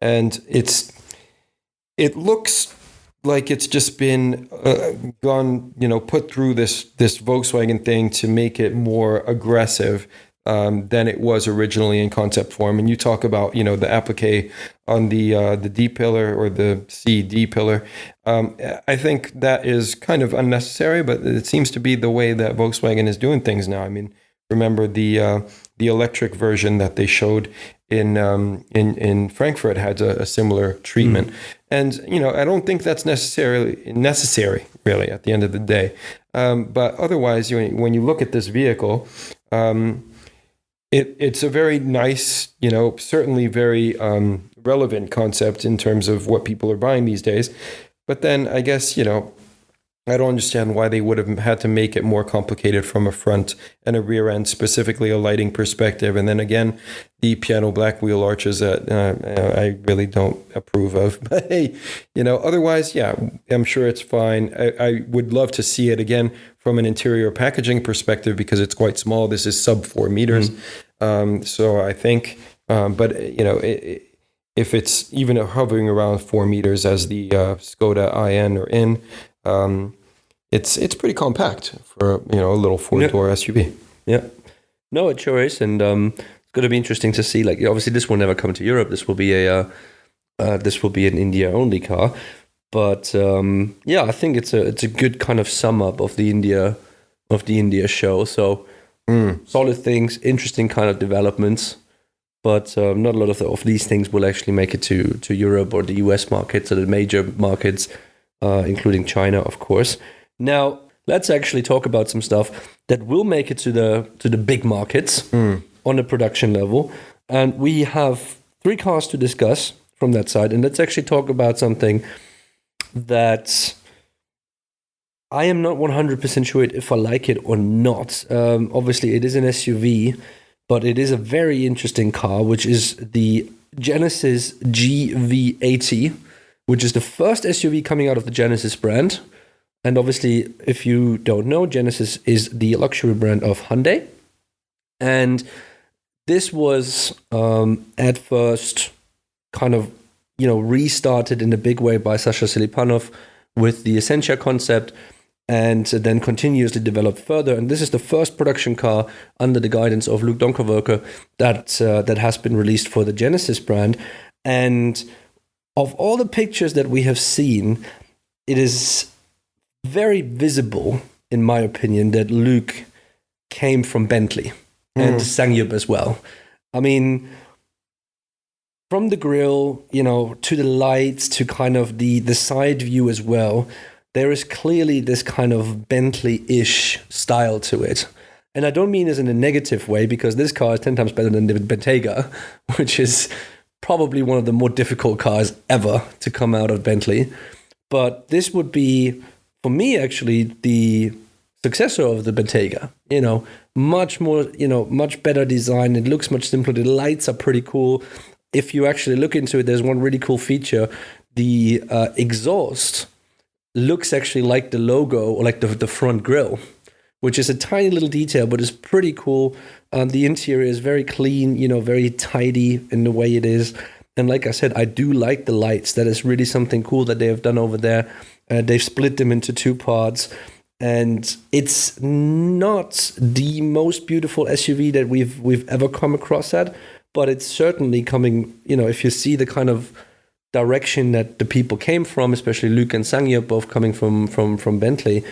and it looks like it's just been put through this Volkswagen thing to make it more aggressive than it was originally in concept form. And you talk about the applique on the D pillar or the CD pillar. I think that is kind of unnecessary, but it seems to be the way that Volkswagen is doing things now. I mean, remember the electric version that they showed in Frankfurt had a similar treatment. And, I don't think that's necessary, really, at the end of the day. But otherwise, when you look at this vehicle, it's a very nice, certainly very relevant concept in terms of what people are buying these days. But then I guess, I don't understand why they would have had to make it more complicated from a front and a rear end, specifically a lighting perspective. And then again, the piano black wheel arches that I really don't approve of. But hey, otherwise, yeah, I'm sure it's fine. I would love to see it again from an interior packaging perspective because it's quite small. This is sub 4 meters. So I think, but if it's even hovering around 4 meters as the Skoda IN or in, it's pretty compact for a little 4-door SUV. Yeah, no, it sure is, and it's going to be interesting to see. Like, obviously, this will never come to Europe. This will be an India only car. But I think it's a good kind of sum up of the India show. So solid things, interesting kind of developments. But not a lot of these things will actually make it to Europe or the US markets or the major markets. Including China, of course. Now, let's actually talk about some stuff that will make it to the big markets on a production level. And we have 3 cars to discuss from that side. And let's actually talk about something that I am not 100% sure if I like it or not. Obviously, it is an SUV, but it is a very interesting car, which is the Genesis GV80, which is the first SUV coming out of the Genesis brand. And obviously, if you don't know, Genesis is the luxury brand of Hyundai. And this was at first kind of, restarted in a big way by Sasha Silipanov with the Essentia concept and then continuously developed further. And this is the first production car under the guidance of Luc Donkerwerke that has been released for the Genesis brand. And of all the pictures that we have seen, it is very visible, in my opinion, that Luke came from Bentley and Sangyup as well. I mean, from the grille, to the lights, to kind of the side view as well, there is clearly this kind of Bentley-ish style to it. And I don't mean this in a negative way, because this car is 10 times better than the Bentayga, which is probably one of the more difficult cars ever to come out of Bentley. But this would be, for me, actually, the successor of the Bentayga. Much more, much better design. It looks much simpler. The lights are pretty cool. If you actually look into it, there's one really cool feature. The exhaust looks actually like the logo or like the front grille, which is a tiny little detail, but it's pretty cool. The interior is very clean, very tidy in the way it is. And like I said, I do like the lights. That is really something cool that they have done over there. They've split them into 2 parts. And it's not the most beautiful SUV that we've ever come across at, but it's certainly coming, if you see the kind of direction that the people came from, especially Luke and Sangyup, both coming from Bentley,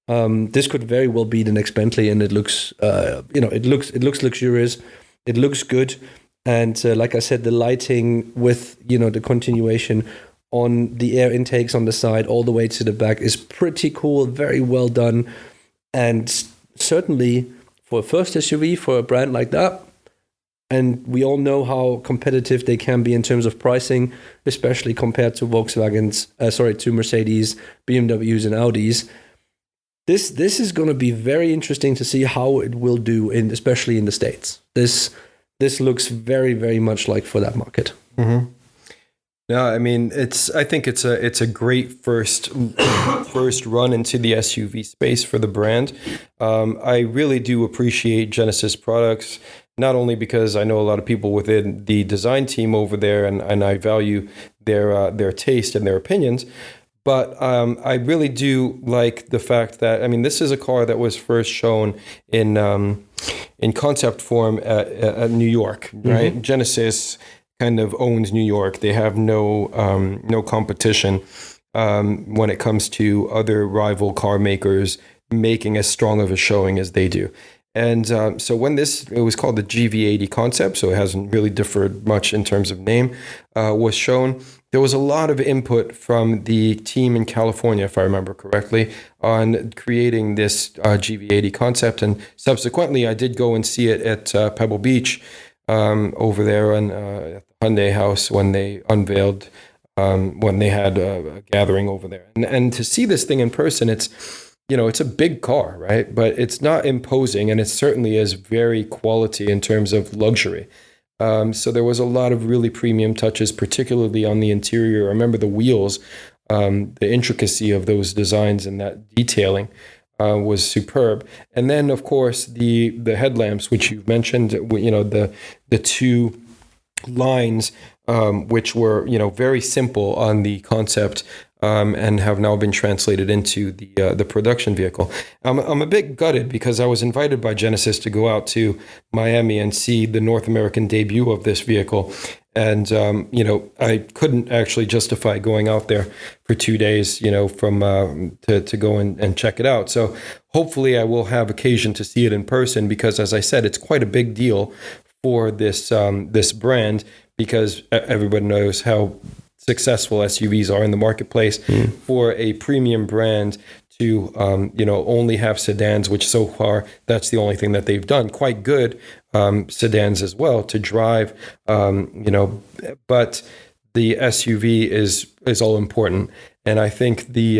this could very well be the next Bentley, and it looks, it looks luxurious, it looks good, and like I said, the lighting with the continuation on the air intakes on the side all the way to the back is pretty cool, very well done, and certainly for a first SUV for a brand like that. And we all know how competitive they can be in terms of pricing, especially compared to to Mercedes, BMWs, and Audis. this is going to be very interesting to see how it will do, especially in the States. This looks very, very much like for that market. Mm-hmm. No, I mean I think it's a great first run into the SUV space for the brand. I really do appreciate Genesis products, not only because I know a lot of people within the design team over there, and I value their taste and their opinions, but I really do like the fact that, I mean, this is a car that was first shown in concept form at New York, right? Mm-hmm. Genesis kind of owns New York. They have no competition when it comes to other rival car makers making as strong of a showing as they do. And so when it was called the GV80 concept, so it hasn't really differed much in terms of name, was shown, there was a lot of input from the team in California, if I remember correctly, on creating this GV80 concept. And subsequently, I did go and see it at Pebble Beach over there at the Hyundai house when they unveiled, when they had a gathering over there. And to see this thing in person, it's a big car, right? But it's not imposing, and it certainly is very quality in terms of luxury. So there was a lot of really premium touches, particularly on the interior. I remember the wheels, the intricacy of those designs and that detailing was superb. And then, of course, the headlamps, which you've mentioned, the two lines, which were, very simple on the concept, and have now been translated into the production vehicle. I'm a bit gutted because I was invited by Genesis to go out to Miami and see the North American debut of this vehicle. And, I couldn't actually justify going out there for 2 days, to go and check it out. So hopefully I will have occasion to see it in person because, as I said, it's quite a big deal for this brand because everybody knows how successful SUVs are in the marketplace. For a premium brand to only have sedans, which so far that's the only thing that they've done, quite good sedans as well to drive, but the SUV is all important. And I think the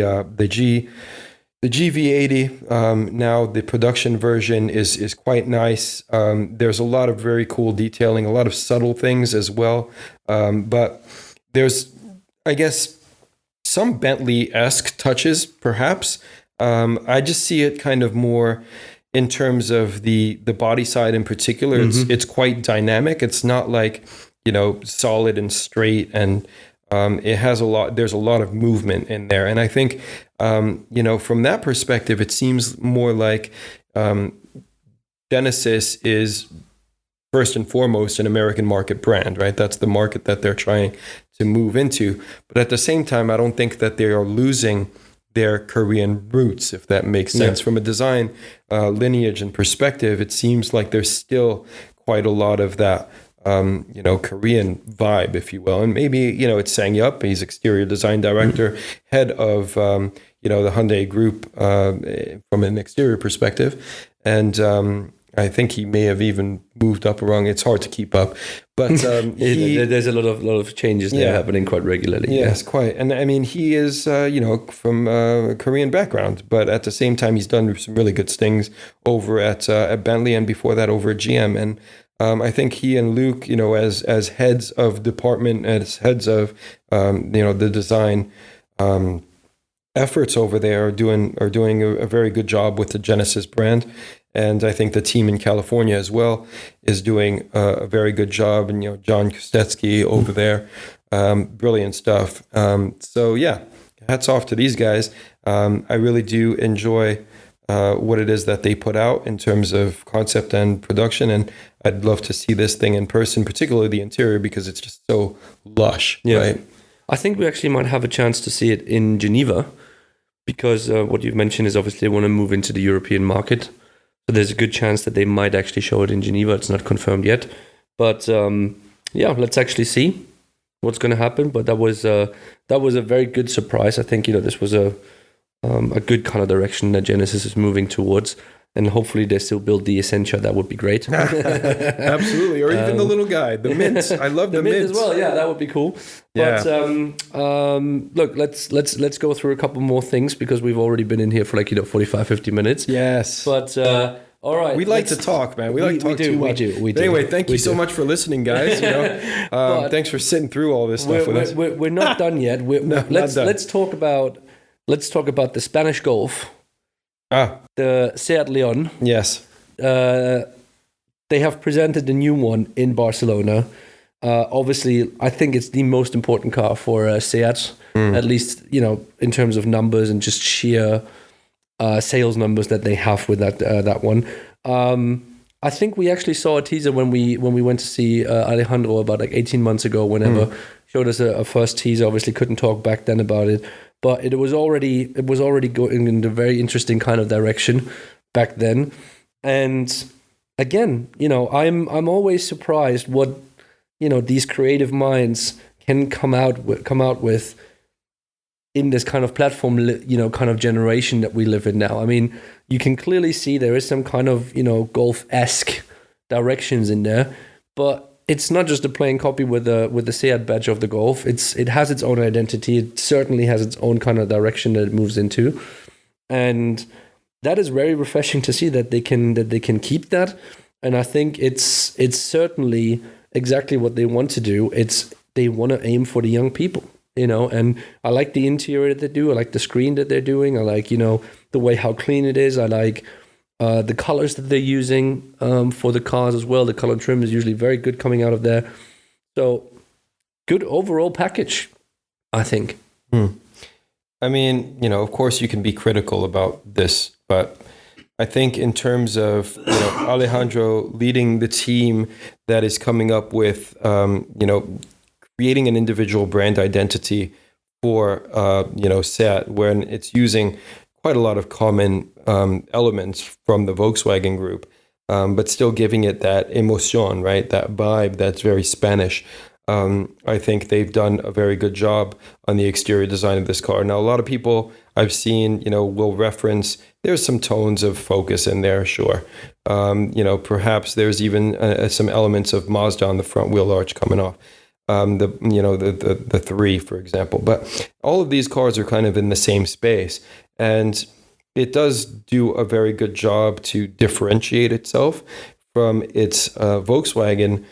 GV80, now the production version is quite nice. There's a lot of very cool detailing, a lot of subtle things as well, but there's, I guess, some Bentley-esque touches, perhaps. I just see it kind of more in terms of the body side in particular. Mm-hmm. It's quite dynamic. It's not like, solid and straight, and it has there's a lot of movement in there. And I think, from that perspective, it seems more like Genesis is first and foremost an American market brand, right? That's the market that they're trying to move into. But at the same time, I don't think that they are losing their Korean roots, if that makes sense. Yeah. From a design lineage and perspective, it seems like there's still quite a lot of that, Korean vibe, if you will. And maybe, it's Sang-yup, he's exterior design director, head of, the Hyundai Group from an exterior perspective. And I think he may have even moved up or wrong. It's hard to keep up, but there's a lot of changes there happening quite regularly. Yes, quite. And I mean, he is from a Korean background, but at the same time, he's done some really good things over at Bentley, and before that over at GM. And I think he and Luke, as heads of department, as heads of the design efforts over there, are doing a very good job with the Genesis brand. And I think the team in California as well is doing a very good job. And, John Kostecki over there, brilliant stuff. So, yeah, hats off to these guys. I really do enjoy what it is that they put out in terms of concept and production. And I'd love to see this thing in person, particularly the interior, because it's just so lush, right? I think we actually might have a chance to see it in Geneva because what you've mentioned is obviously they want to move into the European market. So there's a good chance that they might actually show it in Geneva. It's not confirmed yet. But let's actually see what's going to happen. But that was a very good surprise. I think, this was a good kind of direction that Genesis is moving towards. and hopefully they still build the Essentia. That would be great. Absolutely, or even the little guy, the mint. I love the mint as well. Yeah, that would be cool. Yeah. But look, let's go through a couple more things because we've already been in here for 45, 50 minutes. Yes. But all right, we like to talk, man. We like to talk too much. We do. Anyway, thank you so much for listening, guys. Thanks for sitting through all this stuff with us. We're not done yet. Let's talk about the Spanish Golf. The Seat Leon. Yes. They have presented the new one in Barcelona. Obviously, I think it's the most important car for Seat, at least in terms of numbers and just sheer sales numbers that they have with that one. I think we actually saw a teaser when we went to see Alejandro about 18 months ago. Whenever showed us a first teaser. Obviously, couldn't talk back then about it, but it was already going in a very interesting kind of direction back then. And again, I'm always surprised what these creative minds can come out with in this kind of platform, kind of generation that we live in now. I mean, you can clearly see there is some kind of, Golf-esque directions in there, but it's not just a plain copy with the Seat badge of the Golf. It has its own identity. It certainly has its own kind of direction that it moves into, and that is very refreshing to see that they can keep that. And I think it's certainly exactly what they want to do. They want to aim for the young people. And I like the interior that they do. I like the screen that they're doing. I like, the way how clean it is. I like the colors that they're using for the cars as well. The color trim is usually very good coming out of there. So good overall package, I think. I mean, of course you can be critical about this, but I think in terms of, Alejandro leading the team that is coming up with, creating an individual brand identity for, Seat, when it's using quite a lot of common elements from the Volkswagen group, but still giving it that emotion, right? That vibe that's very Spanish. I think they've done a very good job on the exterior design of this car. Now, a lot of people I've seen, will reference, there's some tones of Focus in there, sure. Perhaps there's even some elements of Mazda on the front wheel arch coming off. The 3, for example. But all of these cars are kind of in the same space. And it does do a very good job to differentiate itself from its Volkswagen,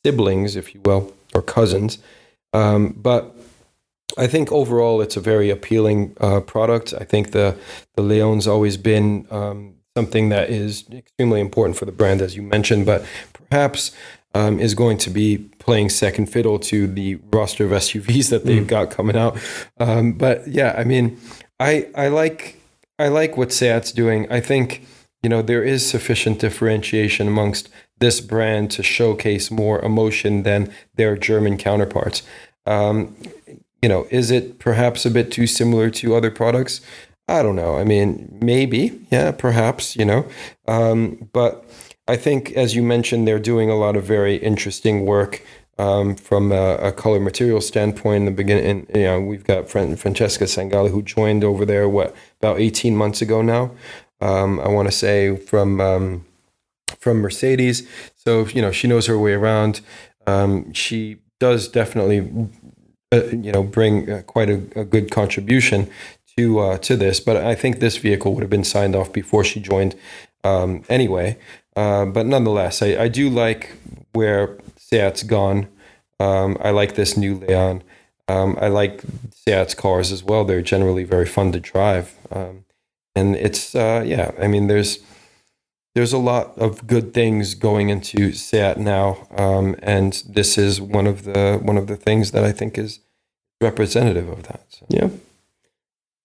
siblings, if you will, or cousins. But I think overall it's a very appealing product. I think the Leon's always been something that is extremely important for the brand, as you mentioned, but perhaps is going to be playing second fiddle to the roster of SUVs that they've got coming out. But yeah, I mean, I like what Seat's doing. I think, there is sufficient differentiation amongst this brand to showcase more emotion than their German counterparts. Is it perhaps a bit too similar to other products? I don't know. I mean, maybe, yeah, perhaps, but I think, as you mentioned, they're doing a lot of very interesting work from a color material standpoint. In the beginning, we've got Francesca Sangala, who joined over there, about 18 months ago now. I want to say from Mercedes. So, she knows her way around. She does definitely, bring quite a good contribution to this. But I think this vehicle would have been signed off before she joined anyway. But nonetheless, I do like where Seat's gone. I like this new Leon. I like Seat's cars as well. They're generally very fun to drive. And it's, I mean, there's a lot of good things going into Seat now. And this is one of the things that I think is representative of that. So. Yeah.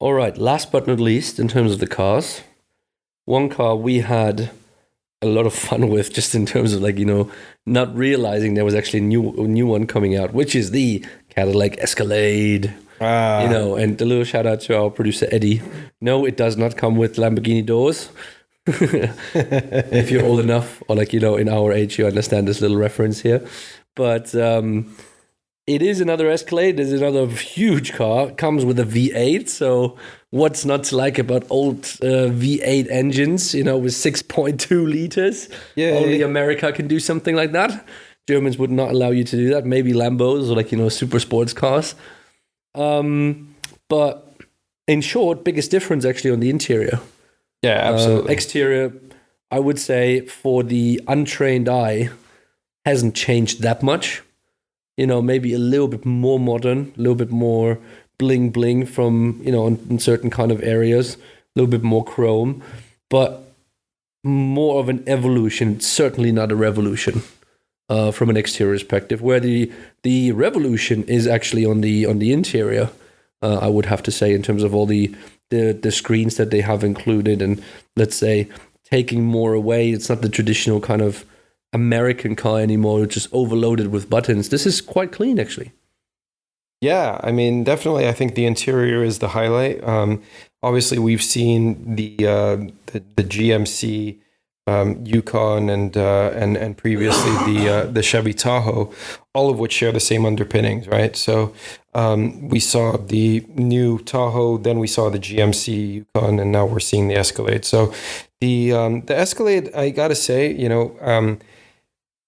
All right. Last but not least, in terms of the cars, one car we had a lot of fun with, just in terms of not realizing there was actually a new one coming out, which is the Cadillac Escalade. And a little shout out to our producer Eddie. No, it does not come with Lamborghini doors. If you're old enough, or in our age, you understand this little reference here. But It is another Escalade. It's another huge car. It comes with a V8. So what's not to like about old V8 engines? You know, with 6.2 liters. Yeah, Only America can do something like that. Germans would not allow you to do that. Maybe Lambos or like, you know, super sports cars. But in short, biggest difference actually on the interior. Yeah, absolutely. Exterior, I would say for the untrained eye, hasn't changed that much. You know, maybe a little bit more modern, a little bit more bling bling from, you know, in certain kind of areas, a little bit more chrome, but more of an evolution. It's certainly not a revolution from an exterior perspective. Where the revolution is actually on the interior. I would have to say, in terms of all the screens that they have included, and let's say taking more away. It's not the traditional kind of American car anymore, just overloaded with buttons. This is quite clean, actually. Yeah, I mean, definitely. I think the interior is the highlight. Obviously, we've seen the GMC Yukon and previously the Chevy Tahoe, all of which share the same underpinnings, right? So we saw the new Tahoe, then we saw the GMC Yukon, and now we're seeing the Escalade. So the Escalade, I gotta say, you know.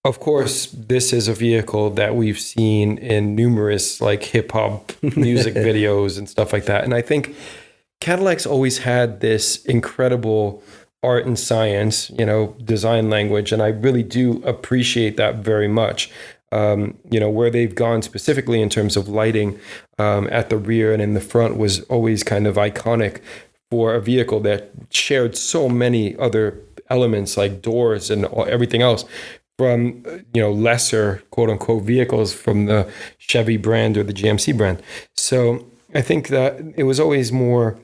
Of course, this is a vehicle that we've seen in numerous like hip hop music videos and stuff like that. And I think Cadillac's always had this incredible art and science, you know, design language. And I really do appreciate that very much. You know, where they've gone specifically in terms of lighting at the rear and in the front was always kind of iconic for a vehicle that shared so many other elements like doors and everything else from, you know, lesser quote unquote vehicles from the Chevy brand or the GMC brand. So I think that it was always more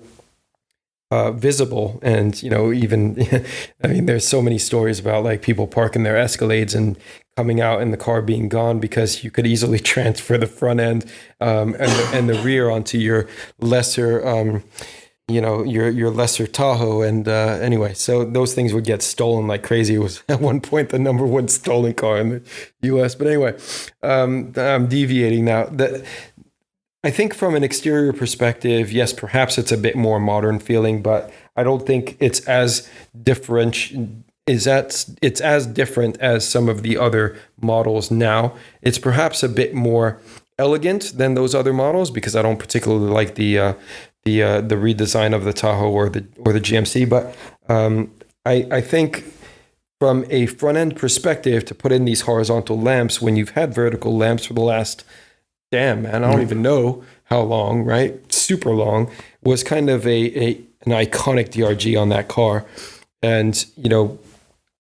visible. And, you know, even, I mean, there's so many stories about like people parking their Escalades and coming out and the car being gone because you could easily transfer the front end and the rear onto your lesser you know, your lesser Tahoe. And anyway, so those things would get stolen like crazy. It was at one point the number one stolen car in the US. But anyway, I'm deviating now. I think from an exterior perspective, yes, perhaps it's a bit more modern feeling, but I don't think it's as it's as different as some of the other models now. It's perhaps a bit more elegant than those other models because I don't particularly like the redesign of the Tahoe or the GMC, but I think from a front end perspective, to put in these horizontal lamps when you've had vertical lamps for the last I don't even know how long, right? Super long, was kind of an iconic DRG on that car, and you know,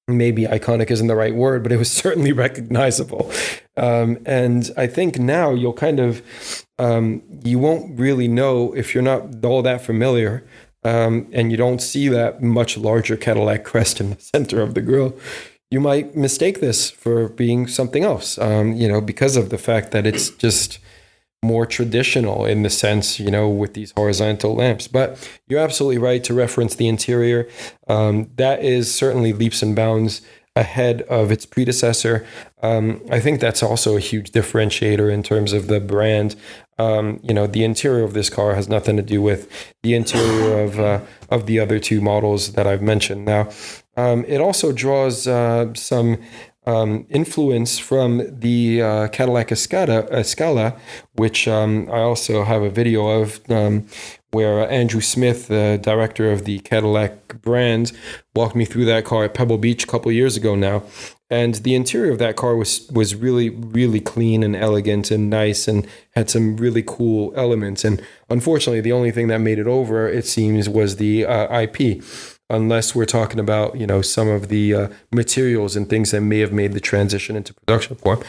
maybe iconic isn't the right word, but it was certainly recognizable. And I think now you'll kind of, you won't really know if you're not all that familiar, and you don't see that much larger Cadillac crest in the center of the grille. You might mistake this for being something else, you know, because of the fact that it's just more traditional in the sense, you know, with these horizontal lamps. But you're absolutely right to reference the interior. That is certainly leaps and bounds ahead of its predecessor. I think that's also a huge differentiator in terms of the brand. You know, the interior of this car has nothing to do with the interior of the other two models that I've mentioned. Now, it also draws some influence from the Cadillac Escala, which I also have a video of, where Andrew Smith, the director of the Cadillac brand, walked me through that car at Pebble Beach a couple of years ago now. And the interior of that car was really, really clean and elegant and nice and had some really cool elements. And unfortunately, the only thing that made it over, it seems, was the IP. Unless we're talking about, you know, some of the materials and things that may have made the transition into production form.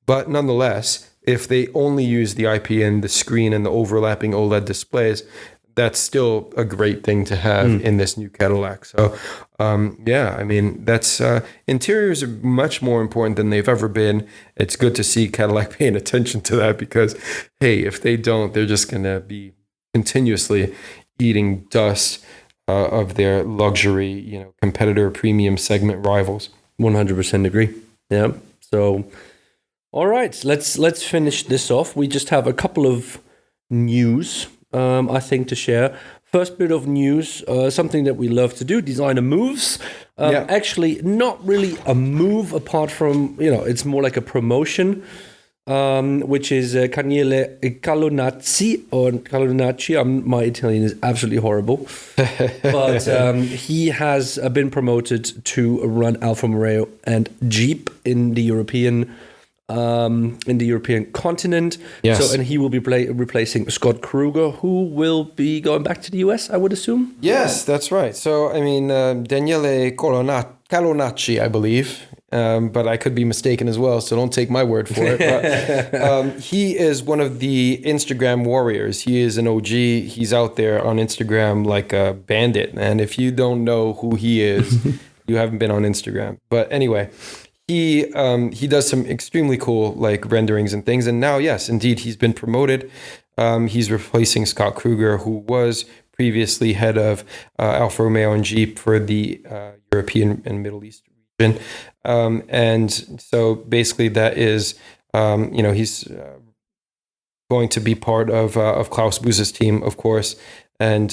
But nonetheless, if they only use the IP and the screen and the overlapping OLED displays, that's still a great thing to have in this new Cadillac. So, yeah, I mean, that's interiors are much more important than they've ever been. It's good to see Cadillac paying attention to that because, hey, if they don't, they're just going to be continuously eating dust of their luxury, you know, competitor premium segment rivals. 100% agree. Yeah. So All right, let's finish this off. We just have a couple of news, I think, to share. First bit of news, something that we love to do, designer moves. Actually, not really a move apart from, it's more like a promotion, which is Daniele Calonazzi, or Calonacci. My Italian is absolutely horrible. But he has been promoted to run Alfa Romeo and Jeep in the European continent. Yes. So, and he will be replacing Scott Kruger, who will be going back to the US, I would assume. Yes, that's right. So, I mean, Daniele Calonacci, I believe, but I could be mistaken as well, so don't take my word for it. But, he is one of the Instagram warriors. He is an OG. He's out there on Instagram like a bandit. And if you don't know who he is, you haven't been on Instagram. But anyway, he does some extremely cool like renderings and things. And now, yes, indeed, he's been promoted. He's replacing Scott Kruger, who was previously head of Alfa Romeo and Jeep for the European and Middle East region. And so basically that is, he's going to be part of Klaus Buse's team, of course. And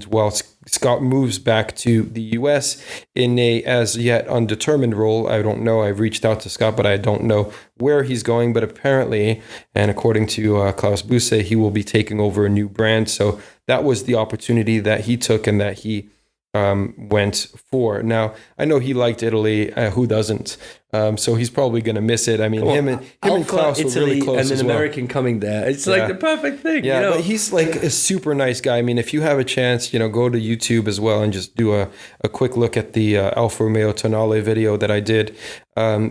while Scott moves back to the U.S. in a as yet undetermined role, I don't know. I've reached out to Scott, but I don't know where he's going. But apparently, and according to Klaus Buse, he will be taking over a new brand. So that was the opportunity that he took and that he went for. Now, I know he liked Italy. Who doesn't? So he's probably going to miss it. I mean, him and Klaus were really close and as an well. American coming there. It's like the perfect thing. Yeah, but he's like a super nice guy. I mean, if you have a chance, go to YouTube as well and just do a quick look at the Alfa Romeo Tonale video that I did.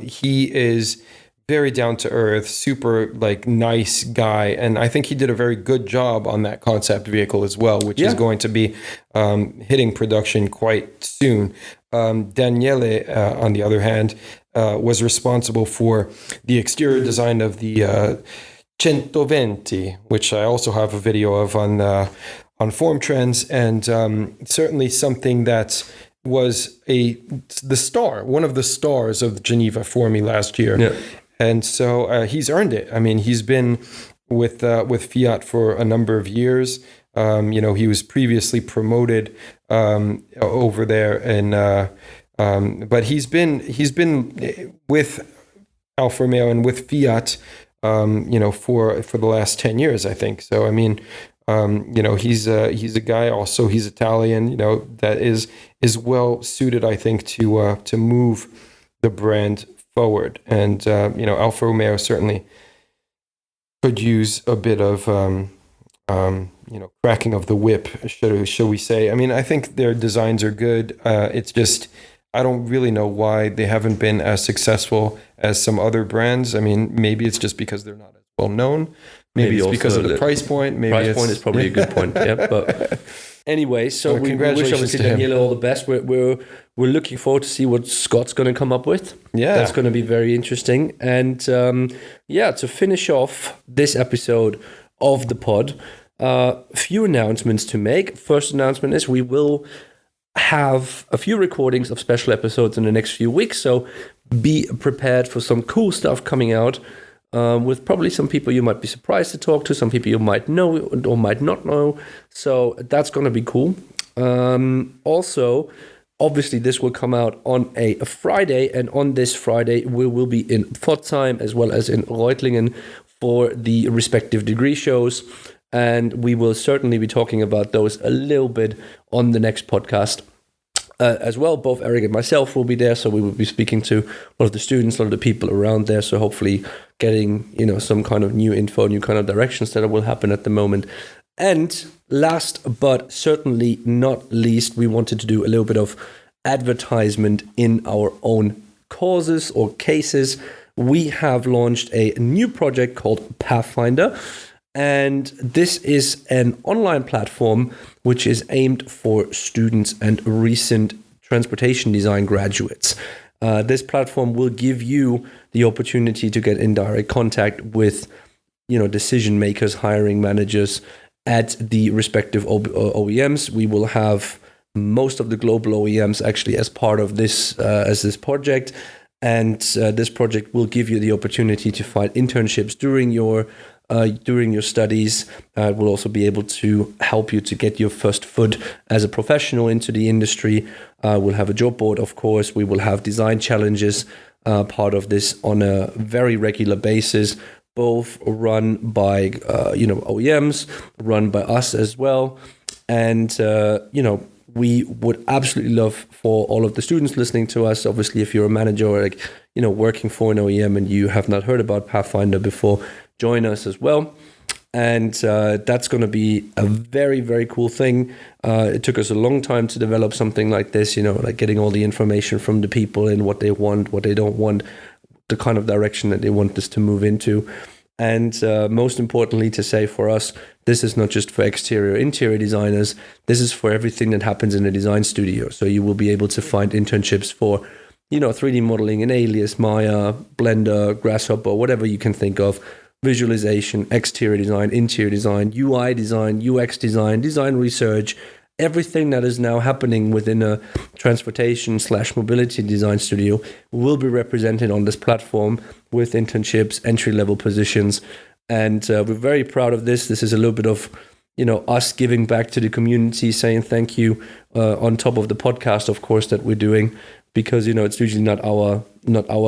He is very down to earth, super like nice guy, and I think he did a very good job on that concept vehicle as well, which is going to be hitting production quite soon. Daniele, on the other hand, was responsible for the exterior design of the 120, which I also have a video of on Form Trends, and certainly something that was one of the stars of Geneva for me last year. Yeah. And so he's earned it. I mean, he's been with Fiat for a number of years. He was previously promoted over there, and but he's been with Alfa Romeo and with Fiat, for the last 10 years, I think. So I mean, he's a guy. Also, he's Italian. That is well suited, I think, to move the brand forward. And Alfa Romeo certainly could use a bit of cracking of the whip, shall we say. I mean, I think their designs are good. It's just I don't really know why they haven't been as successful as some other brands. I mean, maybe it's just because they're not as well known. Maybe it's because of the price point. Maybe price point is probably a good point. Yeah, but anyway, so we wish obviously Daniele all the best. We're looking forward to see what Scott's going to come up with. Yeah, that's going to be very interesting. And to finish off this episode of the pod, few announcements to make. First announcement is we will have a few recordings of special episodes in the next few weeks. So be prepared for some cool stuff coming out. With probably some people you might be surprised to talk to, some people you might know or might not know. So that's going to be cool. Also, obviously, this will come out on a Friday, and on this Friday, we will be in Pforzheim as well as in Reutlingen for the respective degree shows. And we will certainly be talking about those a little bit on the next podcast. As well, both Eric and myself will be there, so we will be speaking to a lot of the students, a lot of the people around there, so hopefully getting some kind of new info, new kind of directions that will happen at the moment. And last but certainly not least, we wanted to do a little bit of advertisement in our own causes or cases. We have launched a new project called Pathfinder, and this is an online platform which is aimed for students and recent transportation design graduates. This platform will give you the opportunity to get in direct contact with, decision makers, hiring managers at the respective OEMs. We will have most of the global OEMs actually as part of this project. And this project will give you the opportunity to find internships during your studies. It will also be able to help you to get your first foot as a professional into the industry. We'll have a job board, of course. We will have design challenges, part of this on a very regular basis, both run by OEMs, run by us as well. And we would absolutely love for all of the students listening to us. Obviously, if you're a manager or working for an OEM and you have not heard about Pathfinder before, join us as well. And that's going to be a very, very cool thing. It took us a long time to develop something like this, like getting all the information from the people and what they want, what they don't want, the kind of direction that they want this to move into. And most importantly to say for us, this is not just for exterior, interior designers. This is for everything that happens in a design studio. So you will be able to find internships for, 3D modeling in Alias, Maya, Blender, Grasshopper, whatever you can think of. Visualization, exterior design, interior design, UI design, UX design, design research, everything that is now happening within a transportation/mobility design studio will be represented on this platform with internships, entry-level positions. And we're very proud of this. This is a little bit of, us giving back to the community, saying thank you on top of the podcast, of course, that we're doing, because, it's usually not our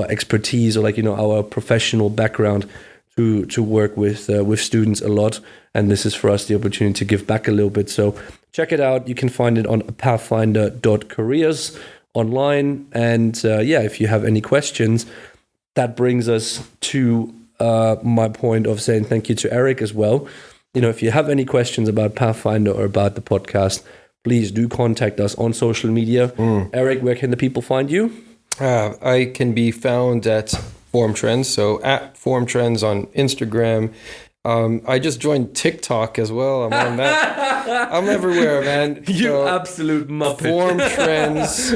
expertise or our professional background to work with students a lot. And this is for us the opportunity to give back a little bit. So check it out. You can find it on pathfinder.careers online. And if you have any questions, that brings us to my point of saying thank you to Eric as well. If you have any questions about Pathfinder or about the podcast, please do contact us on social media. Eric, where can the people find you? I can be found at Form Trends, so at Form Trends on Instagram. I just joined TikTok as well. I'm on that. I'm everywhere, man. You absolute muppet. Form Trends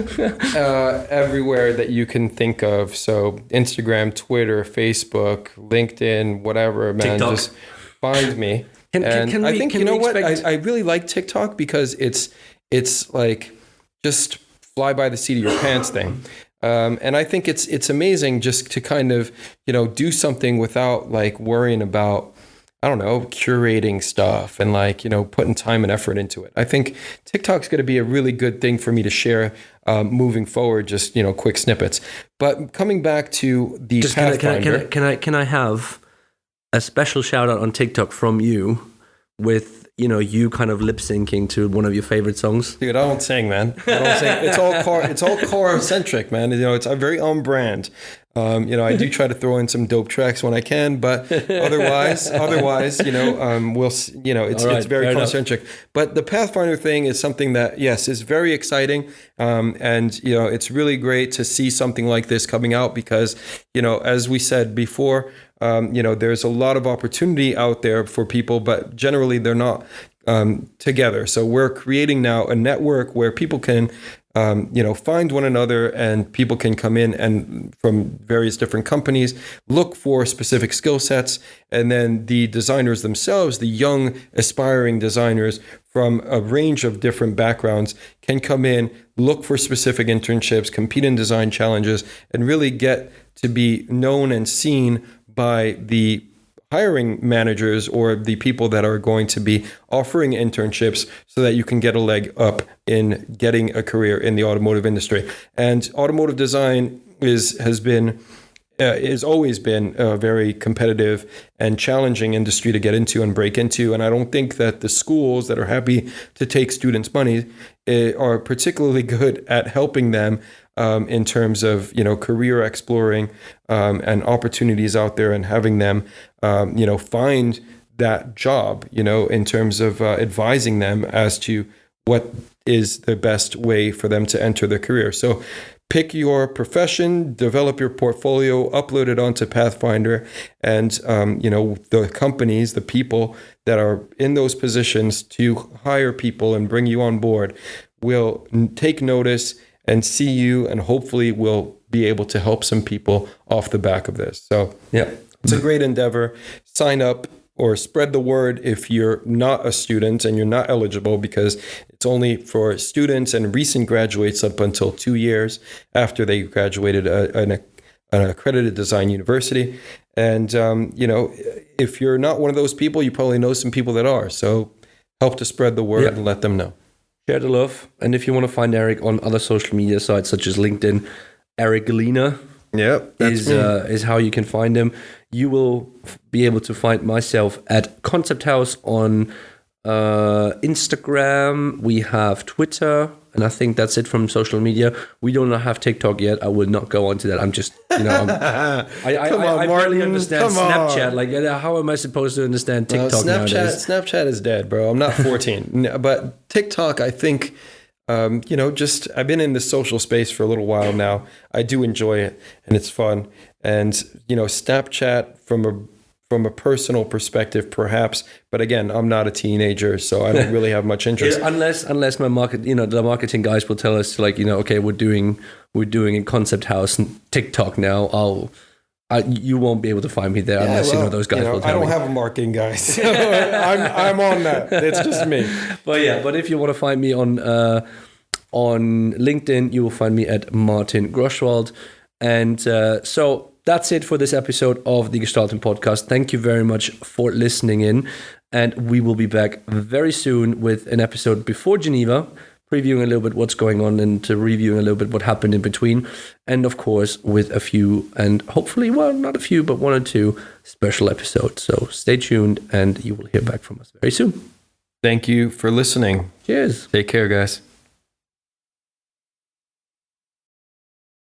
everywhere that you can think of. So Instagram, Twitter, Facebook, LinkedIn, whatever, man. TikTok. Just find me. I think I really like TikTok because it's like just fly by the seat of your pants thing. And I think it's amazing just to kind of, do something without like worrying about, I don't know, curating stuff and putting time and effort into it. I think TikTok's going to be a really good thing for me to share moving forward, just, quick snippets. But coming back to the just Pathfinder. Can I have a special shout out on TikTok from you with, you kind of lip syncing to one of your favorite songs? Dude, I don't sing, man. I don't sing. It's all car centric, man. It's very on brand. I do try to throw in some dope tracks when I can, but otherwise, it's very car centric. But the Pathfinder thing is something that, yes, is very exciting. And it's really great to see something like this coming out because, as we said before, there's a lot of opportunity out there for people, but generally they're not together. So we're creating now a network where people can, find one another and people can come in and from various different companies, look for specific skill sets. And then the designers themselves, the young aspiring designers from a range of different backgrounds can come in, look for specific internships, compete in design challenges, and really get to be known and seen by the hiring managers or the people that are going to be offering internships so that you can get a leg up in getting a career in the automotive industry. And automotive design has always been a very competitive and challenging industry to get into and break into. And I don't think that the schools that are happy to take students' money are particularly good at helping them in terms of, career exploring and opportunities out there and having them, find that job, in terms of advising them as to what is the best way for them to enter their career. So pick your profession, develop your portfolio, upload it onto Pathfinder, and, the companies, the people that are in those positions to hire people and bring you on board will take notice and see you, and hopefully we'll be able to help some people off the back of this. So yeah, it's a great endeavor. Sign up or spread the word if you're not a student and you're not eligible, because it's only for students and recent graduates up until 2 years after they graduated an accredited design university. And, if you're not one of those people, you probably know some people that are. So help to spread the word and let them know. Share the love. And if you want to find Eric on other social media sites such as LinkedIn, Eric Galina is how you can find him. You will be able to find myself at Concept House on Instagram. We have Twitter, and I think that's it from social media. We do not have TikTok yet. I will not go on to that. I'm just, I barely understand Snapchat. Like, how am I supposed to understand TikTok nowadays? Snapchat is dead, bro. I'm not 14. But TikTok, I think, I've been in the social space for a little while now. I do enjoy it, and it's fun. And, Snapchat from a personal perspective, perhaps. But again, I'm not a teenager, so I don't really have much interest. Unless my the marketing guys will tell us, like, okay, we're doing a Concept House and TikTok now. You won't be able to find me there unless those guys will tell me. I don't have a marketing guy, so I'm on that. It's just me. But if you want to find me on LinkedIn, you will find me at Martin Groschwald. And so that's it for this episode of the Gestalten podcast. Thank you very much for listening in. And we will be back very soon with an episode before Geneva, previewing a little bit what's going on and reviewing a little bit what happened in between. And of course, with a few, and hopefully, well, not a few, but 1 or 2 special episodes. So stay tuned and you will hear back from us very soon. Thank you for listening. Cheers. Take care, guys.